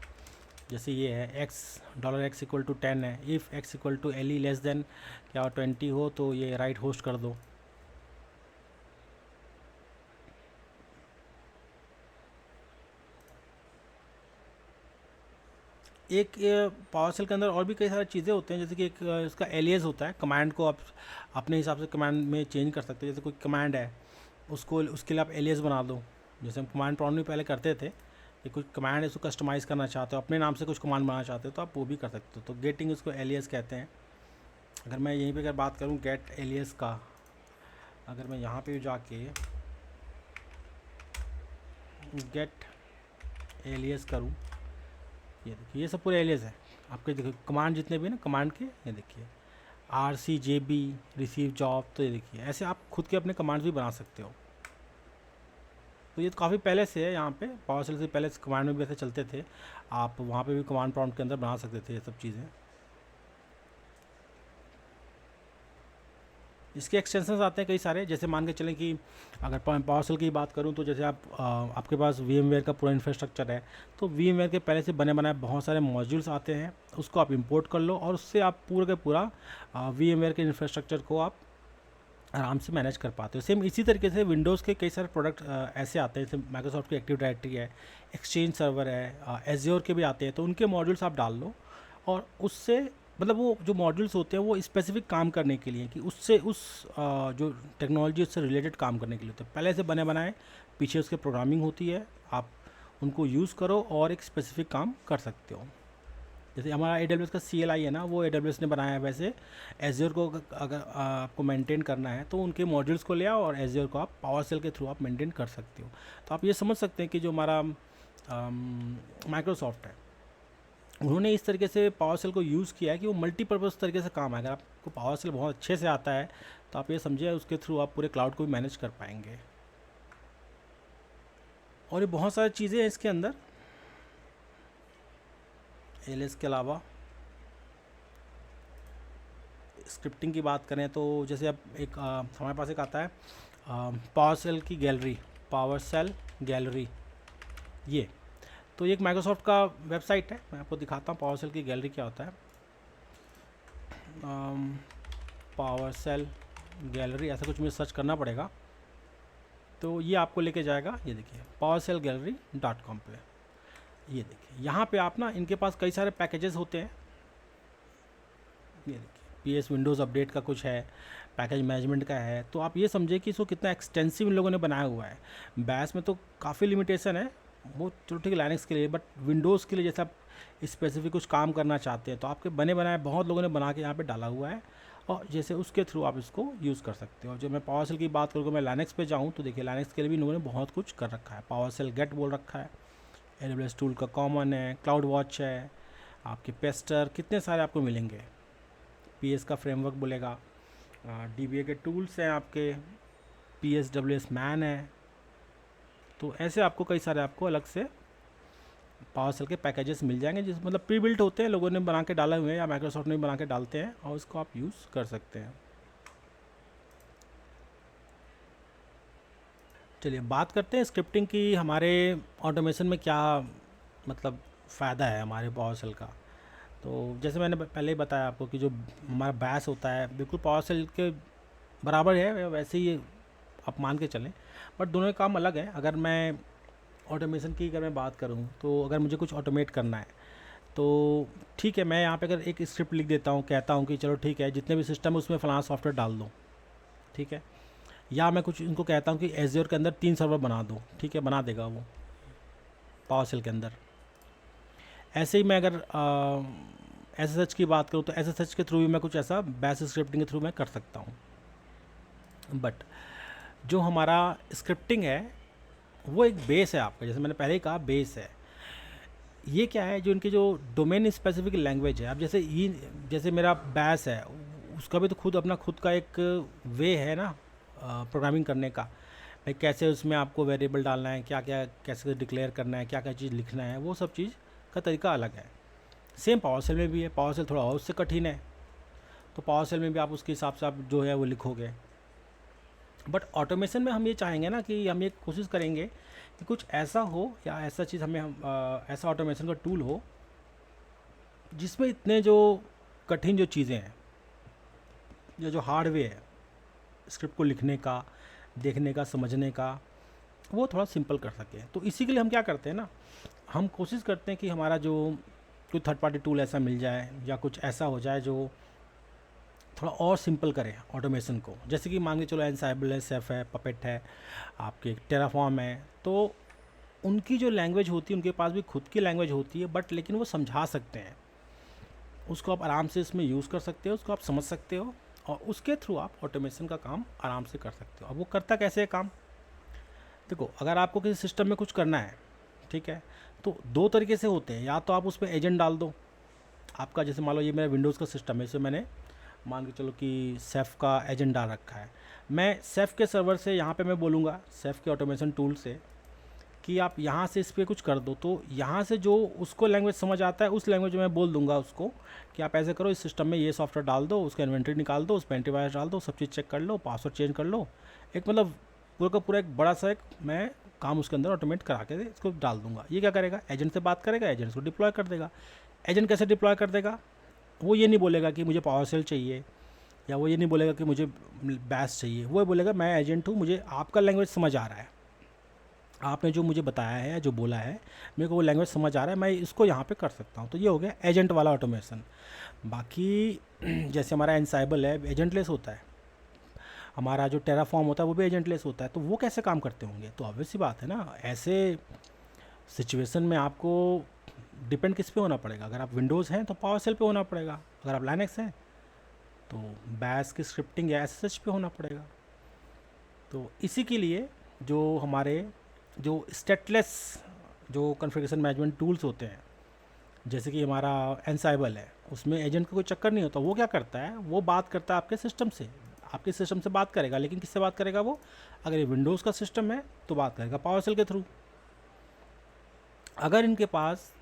A: जैसे ये है $x = 10 है, if x = LE less than क्या 20 हो तो ये राइट होस्ट कर दो। एक पावर सेल के अंदर और भी कई सारी चीज़ें होते हैं, जैसे कि एक इसका एलियस होता है। कमांड को आप अपने हिसाब से कमांड में चेंज कर सकते हैं। जैसे कोई कमांड है, उसको उसके लिए आप एलियस बना दो। जैसे हम कमांड प्रॉम्प्ट में पहले करते थे, कि कुछ कमांड है, उसको कस्टमाइज़ करना चाहते हो, अपने नाम से कुछ कमांड बनाना चाहते हो, तो आप वो भी कर सकते हो। तो गेटिंग उसको एलियस कहते हैं। अगर मैं यहीं पे अगर बात करूँ गेट एलियस का, अगर मैं यहाँ पे जाके गेट एलियस करूँ, ये देखिए, ये सब पूरे एलियस है। आपके देखिए कमांड जितने भी ना कमांड के, ये देखिए RCJB रिसीव जॉब, तो ये देखिए ऐसे आप खुद के अपने कमांड्स भी बना सकते हो। तो ये तो काफ़ी पहले से है, यहाँ पे पावर सेल से पहले कमांड में भी ऐसे चलते थे, आप वहाँ पे भी कमांड प्रॉम्प्ट के अंदर बना सकते थे ये सब चीज़ें। इसके एक्सटेंशंस आते हैं कई सारे, जैसे मान के चलें कि अगर पावर सेल की बात करूं तो जैसे आपके पास VMware का पूरा इंफ्रास्ट्रक्चर है, तो VMware के पहले से बने बनाए बहुत सारे मॉड्यूल्स आते हैं, उसको आप इंपोर्ट कर लो और उससे आप पूरा के पूरा VMware के इंफ्रास्ट्रक्चर को आप आराम से मैनेज कर पाते हो। सेम इसी तरीके से विंडोज़ के कई सारे प्रोडक्ट ऐसे आते हैं, जैसे माइक्रोसॉफ्ट की एक्टिव डायरेक्टरी है, एक्सचेंज सर्वर है, एज्योर के भी आते हैं, तो उनके मॉड्यूल्स आप डाल लो और उससे मतलब वो जो मॉड्यूल्स होते हैं वो स्पेसिफिक काम करने के लिए, कि उससे जो टेक्नोलॉजी उससे रिलेटेड काम करने के लिए होते हैं, पहले से बने बनाए, पीछे उसके प्रोग्रामिंग होती है, आप उनको यूज़ करो और एक स्पेसिफिक काम कर सकते हो। जैसे हमारा AWS का CLI है ना, वो AWS ने बनाया है। वैसे एज्योर को अगर आपको मेंटेन करना है तो उनके मॉड्यूल्स को ले आओ और एज्योर को आप पावर सेल के थ्रू आप मेंटेन कर सकते हो। तो आप ये समझ सकते हैं कि जो हमारा माइक्रोसॉफ्ट है, उन्होंने इस तरीके से पावर सेल को यूज़ किया है कि वो मल्टीपर्पज़ तरीके से काम है। अगर आपको पावर सेल बहुत अच्छे से आता है तो आप ये समझिए उसके थ्रू आप पूरे क्लाउड को भी मैनेज कर पाएंगे। और ये बहुत सारी चीज़ें हैं इसके अंदर एलिस के अलावा। स्क्रिप्टिंग की बात करें तो जैसे अब एक हमारे पास एक आता है पावर सेल की गैलरी, पावर सेल गैलरी, ये तो ये एक माइक्रोसॉफ्ट का वेबसाइट है, मैं आपको दिखाता हूँ पावर सेल की गैलरी क्या होता है। पावर सेल गैलरी ऐसा कुछ मुझे सर्च करना पड़ेगा, तो ये आपको लेके जाएगा, ये देखिए powercellgallery.com पे। ये देखिए यहाँ पे आप ना, इनके पास कई सारे पैकेजेस होते हैं, ये देखिए PS विंडोज़ अपडेट का कुछ है, पैकेज मैनेजमेंट का है, तो आप ये समझिए कि इसको कितना एक्सटेंसिव इन लोगों ने बनाया हुआ है। बैस में तो काफ़ी लिमिटेशन है, वो चलो ठीक है लाइनक्स के लिए, बट विंडोज़ के लिए जैसे आप स्पेसिफिक कुछ काम करना चाहते हैं तो आपके बने बनाए बहुत लोगों ने बना के यहाँ पे डाला हुआ है, और जैसे उसके थ्रू आप इसको यूज़ कर सकते हो। जब मैं पावर सेल की बात करूँ, मैं लाइनक्स पे जाऊँ तो देखिए लाइनक्स के लिए भी लोगों ने बहुत कुछ कर रखा है। पावर सेल गेट बोल रखा है, AWS टूल का कॉमन है, क्लाउड वॉच है, आपके पेस्टर, कितने सारे आपको मिलेंगे। PS का फ्रेमवर्क बोलेगा, DBA के टूल्स हैं आपके, PSWS मैन है, तो ऐसे आपको कई सारे आपको अलग से पावर सेल के पैकेजेस मिल जाएंगे, जिस मतलब प्री बिल्ट होते हैं, लोगों ने बना के डाले हुए हैं या माइक्रोसॉफ्ट ने भी बना के डालते हैं, और उसको आप यूज़ कर सकते हैं। चलिए बात करते हैं स्क्रिप्टिंग की, हमारे ऑटोमेशन में क्या मतलब फ़ायदा है हमारे पावर सेल का। तो जैसे मैंने पहले ही बताया आपको कि जो हमारा बैस होता है बिल्कुल पावर सेल के बराबर है, वैसे ही आप मान के चलें, बट दोनों के काम अलग है। अगर मैं ऑटोमेशन की मैं बात करूँ तो अगर मुझे कुछ ऑटोमेट करना है तो ठीक है, मैं यहाँ पे अगर एक स्क्रिप्ट लिख देता हूँ, कहता हूँ कि चलो ठीक है जितने भी सिस्टम है उसमें फ़लाना सॉफ्टवेयर डाल दो, ठीक है, या मैं कुछ इनको कहता हूँ कि एज्योर के अंदर 3 सर्वर बना दो, ठीक है, बना देगा वो पावर सेल के अंदर। ऐसे ही मैं अगर SSH की बात करूँ तो SSH के थ्रू भी मैं कुछ ऐसा बैश स्क्रिप्टिंग के थ्रू मैं कर सकता हूँ। बट जो हमारा स्क्रिप्टिंग है वो एक बेस है आपका, जैसे मैंने पहले ही कहा बेस है। ये क्या है, जो इनके जो डोमेन स्पेसिफिक लैंग्वेज है, अब जैसे मेरा बैस है, उसका भी तो अपना खुद का एक वे है ना प्रोग्रामिंग करने का, भाई कैसे उसमें आपको वेरिएबल डालना है, क्या क्या कैसे डिक्लेयर करना है, क्या क्या चीज़ लिखना है, वो सब चीज़ का तरीका अलग है। सेम पावर सेल में भी है, पावर सेल थोड़ा और उससे कठिन है, तो पावर सेल में भी आप उसके हिसाब से आप जो है वो लिखोगे। बट ऑटोमेशन में हम ये चाहेंगे ना कि हम ये कोशिश करेंगे कि कुछ ऐसा हो या ऐसा चीज़ ऐसा ऑटोमेशन का टूल हो जिसमें इतने जो कठिन जो चीज़ें हैं या जो हार्डवेयर है स्क्रिप्ट को लिखने का, देखने का, समझने का, वो थोड़ा सिंपल कर सके। तो इसी के लिए हम क्या करते हैं ना, हम कोशिश करते हैं कि हमारा जो कोई थर्ड पार्टी टूल ऐसा मिल जाए या कुछ ऐसा हो जाए जो थोड़ा और सिंपल करें ऑटोमेशन को। जैसे कि मान के चलो एनसाइबल है, सेफ है, पपेट है, आपके टेराफॉर्म है, तो उनकी जो लैंग्वेज होती है, उनके पास भी खुद की लैंग्वेज होती है, बट लेकिन वो समझा सकते हैं, उसको आप आराम से इसमें यूज़ कर सकते हो, उसको आप समझ सकते हो और उसके थ्रू आप ऑटोमेशन का काम आराम से कर सकते हो। अब वो करता कैसे है काम, देखो अगर आपको किसी सिस्टम में कुछ करना है, ठीक है, तो 2 तरीके से होते हैं, या तो आप उसमें एजेंट डाल दो, आपका जैसे मान लो ये मेरा विंडोज़ का सिस्टम है, इसे मैंने मान के चलो कि सेफ का एजेंट डाल रखा है। मैं सेफ के सर्वर से यहाँ पे मैं बोलूँगा सेफ के ऑटोमेशन टूल से कि आप यहाँ से इस पर कुछ कर दो, तो यहाँ से जो उसको लैंग्वेज समझ आता है उस लैंग्वेज में मैं बोल दूंगा उसको कि आप ऐसे करो, इस सिस्टम में ये सॉफ्टवेयर डाल दो, उसका इन्वेंट्री निकाल दो, उस पर एंटीवायरस डाल दो, सब चीज़ चेक कर लो, पासवर्ड चेंज कर लो। एक मतलब पूरा का पूरा एक बड़ा सा एक मैं काम उसके अंदर ऑटोमेट करा के इसको डाल दूंगा। ये क्या करेगा, एजेंट से बात करेगा, एजेंट उसको डिप्लॉय कर देगा। एजेंट कैसे डिप्लॉय कर देगा, वो ये नहीं बोलेगा कि मुझे पावर सेल चाहिए, या वो ये नहीं बोलेगा कि मुझे बैश चाहिए। वो बोलेगा मैं एजेंट हूँ, मुझे आपका लैंग्वेज समझ आ रहा है, आपने जो मुझे बताया है, जो बोला है, मेरे को वो लैंग्वेज समझ आ रहा है, मैं इसको यहाँ पे कर सकता हूँ। तो ये हो गया एजेंट वाला ऑटोमेशन। बाकी जैसे हमारा एनसाइबल है, एजेंटलेस होता है। हमारा जो टेराफॉर्म होता है वो भी एजेंटलेस होता है। तो वो कैसे काम करते होंगे, तो ऑब्वियस सी बात है ना, ऐसे सिचुएशन में आपको डिपेंड किस पे होना पड़ेगा। अगर आप विंडोज़ हैं तो पावर सेल पे होना पड़ेगा, अगर आप लाइनक्स हैं तो बैश की स्क्रिप्टिंग या एसएसएच पे होना पड़ेगा। तो इसी के लिए जो हमारे जो स्टेटलेस जो कॉन्फ़िगरेशन मैनेजमेंट टूल्स होते हैं, जैसे कि हमारा एनसाइबल है, उसमें एजेंट का कोई चक्कर नहीं होता। वो क्या करता है, वो बात करता है आपके सिस्टम से, आपके सिस्टम से बात करेगा। लेकिन किससे बात करेगा वो, अगर ये विंडोज़ का सिस्टम है तो बात करेगा पावर सेल के थ्रू, अगर इनके पास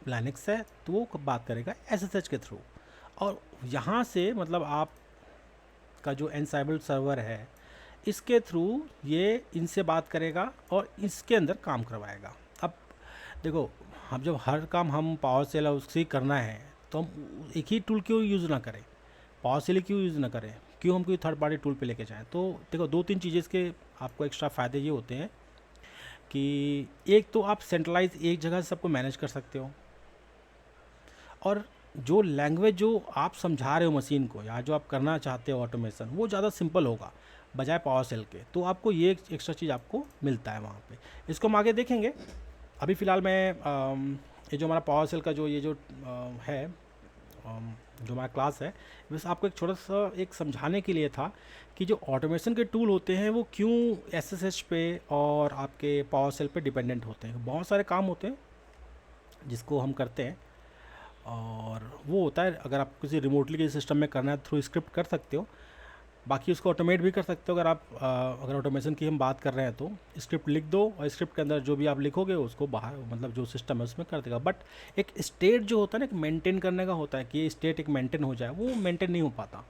A: लाइनक्स है तो वो बात करेगा एसएसएच के थ्रू। और यहाँ से मतलब आप का जो एनसाइबल सर्वर है इसके थ्रू ये इनसे बात करेगा और इसके अंदर काम करवाएगा। अब देखो, हम जब हर काम हम पावर सेल उससे करना है तो हम एक ही टूल क्यों यूज़ ना करें, पावर सेल क्यों यूज़ ना करें, क्यों हम कोई थर्ड पार्टी टूल पे लेके जाएं। तो देखो, दो तीन चीज़ें इसके आपको एक्स्ट्रा फ़ायदे ये होते हैं कि एक तो आप सेंट्रलाइज एक जगह से सबको मैनेज कर सकते हो, और जो लैंग्वेज जो आप समझा रहे हो मशीन को या जो आप करना चाहते हो ऑटोमेशन, वो ज़्यादा सिंपल होगा बजाय पावर सेल के। तो आपको ये एक एक्स्ट्रा चीज़ आपको मिलता है वहाँ पे। इसको हम आगे देखेंगे। अभी फ़िलहाल मैं ये जो हमारा पावर सेल का जो ये जो है जो हमारा क्लास है, बस आपको एक छोटा सा एक समझाने के लिए था कि जो ऑटोमेशन के टूल होते हैं वो क्यों एसएसएच पे और आपके पावर सेल पे डिपेंडेंट होते हैं। बहुत सारे काम होते हैं जिसको हम करते हैं, और वो होता है अगर आप किसी रिमोटली किसी सिस्टम में करना है थ्रू स्क्रिप्ट कर सकते हो। बाकी उसको ऑटोमेट भी कर सकते हो। अगर आप अगर ऑटोमेशन की हम बात कर रहे हैं तो स्क्रिप्ट लिख दो और स्क्रिप्ट के अंदर जो भी आप लिखोगे उसको बाहर मतलब जो सिस्टम है उसमें कर देगा। बट एक स्टेट जो होता है ना, एक मेंटेन करने का होता है कि स्टेट एक मेंटेन हो जाए, वो मेंटेन नहीं हो पाता।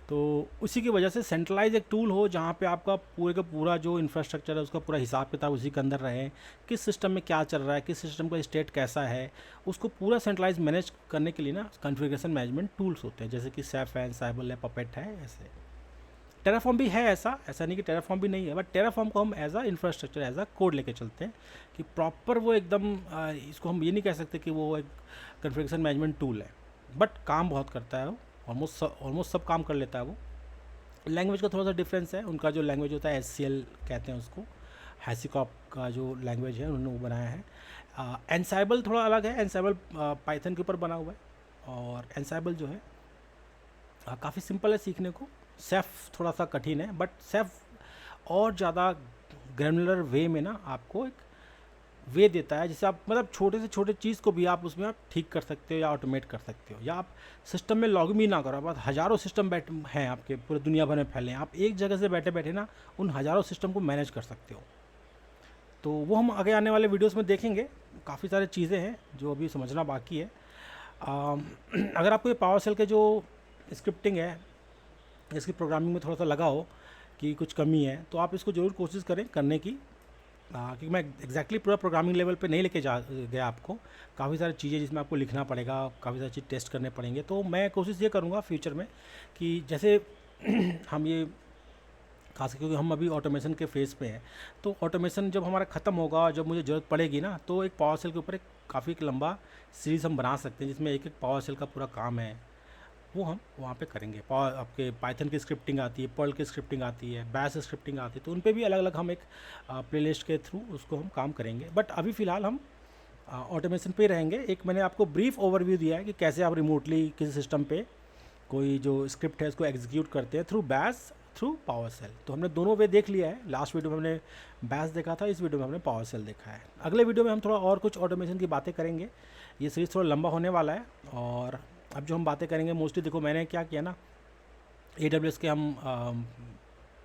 A: तो उसी की वजह से सेंट्रलाइज एक टूल हो जहाँ पे आपका पूरे का पूरा जो इंफ्रास्ट्रक्चर है उसका पूरा हिसाब किताब उसी के अंदर रहे, किस सिस्टम में क्या चल रहा है, किस सिस्टम का स्टेट कैसा है, उसको पूरा सेंट्रलाइज मैनेज करने के लिए ना कॉन्फ़िगरेशन मैनेजमेंट टूल्स होते हैं, जैसे कि सैफ है, एनसाइबल है, पपेट है। ऐसे टेराफॉर्म भी है, ऐसा नहीं कि टेराफॉर्म भी नहीं है, बट टेराफॉर्म को हम as a infrastructure as a code लेके चलते हैं कि प्रॉपर वो एकदम इसको हम ये नहीं कह सकते कि वो एक कॉन्फ़िगरेशन मैनेजमेंट टूल है, बट काम बहुत करता है वो, ऑलमोस्ट सब काम कर लेता है वो। लैंग्वेज का थोड़ा सा डिफरेंस है, उनका जो लैंग्वेज होता है HCL कहते हैं उसको, हैसिकॉप का जो लैंग्वेज है उन्होंने वो बनाया है। एनसाइबल थोड़ा अलग है, एनसाइबल पाइथन के ऊपर बना हुआ है, और एनसाइबल जो है काफ़ी सिंपल है सीखने को। सेफ थोड़ा सा कठिन है, बट सेफ और ज़्यादा ग्रैनुलर वे में ना आपको एक वे देता है, जिससे आप मतलब छोटे से छोटे चीज़ को भी आप उसमें आप ठीक कर सकते हो या ऑटोमेट कर सकते हो, या आप सिस्टम में लॉग भी ना करो। आप हज़ारों सिस्टम हैं आपके पूरे दुनिया भर में फैले हैं, आप एक जगह से बैठे बैठे ना उन हज़ारों सिस्टम को मैनेज कर सकते हो। तो वो हम आगे आने वाले वीडियोस में देखेंगे। काफ़ी सारी चीज़ें हैं जो अभी समझना बाकी है। अगर आपको ये पावर सेल के जो स्क्रिप्टिंग है, इसकी प्रोग्रामिंग में थोड़ा सा लगा हो कि कुछ कमी है, तो आप इसको ज़रूर कोशिश करें करने की, क्योंकि मैं एग्जैक्टली पूरा प्रोग्रामिंग लेवल पे नहीं लेके जा गया आपको। काफ़ी सारी चीज़ें जिसमें आपको लिखना पड़ेगा, काफ़ी सारी चीज़ टेस्ट करने पड़ेंगे। तो मैं कोशिश ये करूँगा फ्यूचर में कि जैसे हम ये खास क्योंकि हम अभी ऑटोमेशन के फेज़ पे हैं, तो ऑटोमेशन जब हमारा ख़त्म होगा, जब मुझे ज़रूरत पड़ेगी ना, तो एक पावर सेल के ऊपर एक काफ़ी एक लंबा सीरीज़ हम बना सकते हैं जिसमें एक एक पावर सेल का पूरा काम है, वो हम वहाँ पे करेंगे। आपके पाइथन की स्क्रिप्टिंग आती है, पर्ल की स्क्रिप्टिंग आती है, बैश स्क्रिप्टिंग आती है, तो उन पे भी अलग अलग हम एक प्लेलिस्ट के थ्रू उसको हम काम करेंगे। बट अभी फ़िलहाल हम ऑटोमेशन पे रहेंगे। एक मैंने आपको ब्रीफ ओवरव्यू दिया है कि कैसे आप रिमोटली किसी सिस्टम पे कोई जो स्क्रिप्ट है उसको एग्जीक्यूट करते हैं through bash, through PowerShell. तो हमने दोनों वे देख लिया है। लास्ट वीडियो में हमने बैश देखा था, इस वीडियो में हमने पावर सेल देखा है। अगले वीडियो में हम थोड़ा और कुछ ऑटोमेशन की बातें करेंगे ये सीरीज़ थोड़ा लंबा होने वाला है। और अब जो हम बातें करेंगे मोस्टली, देखो मैंने क्या किया ना, AWS के हम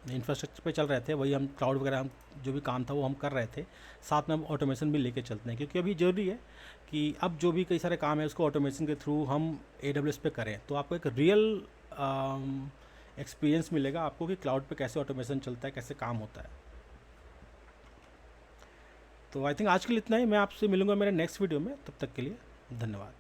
A: इंफ्रास्ट्रक्चर पे चल रहे थे, वही हम क्लाउड वगैरह हम जो भी काम था वो हम कर रहे थे, साथ में हम ऑटोमेशन भी लेके चलते हैं, क्योंकि अभी ज़रूरी है कि अब जो भी कई सारे काम है उसको ऑटोमेशन के थ्रू हम AWS पे करें, तो आपको एक रियल एक्सपीरियंस मिलेगा आपको कि क्लाउड पे कैसे ऑटोमेशन चलता है, कैसे काम होता है। तो आई थिंक आज के लिए इतना ही, मैं आपसे मिलूंगा मेरे नेक्स्ट वीडियो में, तब तक के लिए धन्यवाद।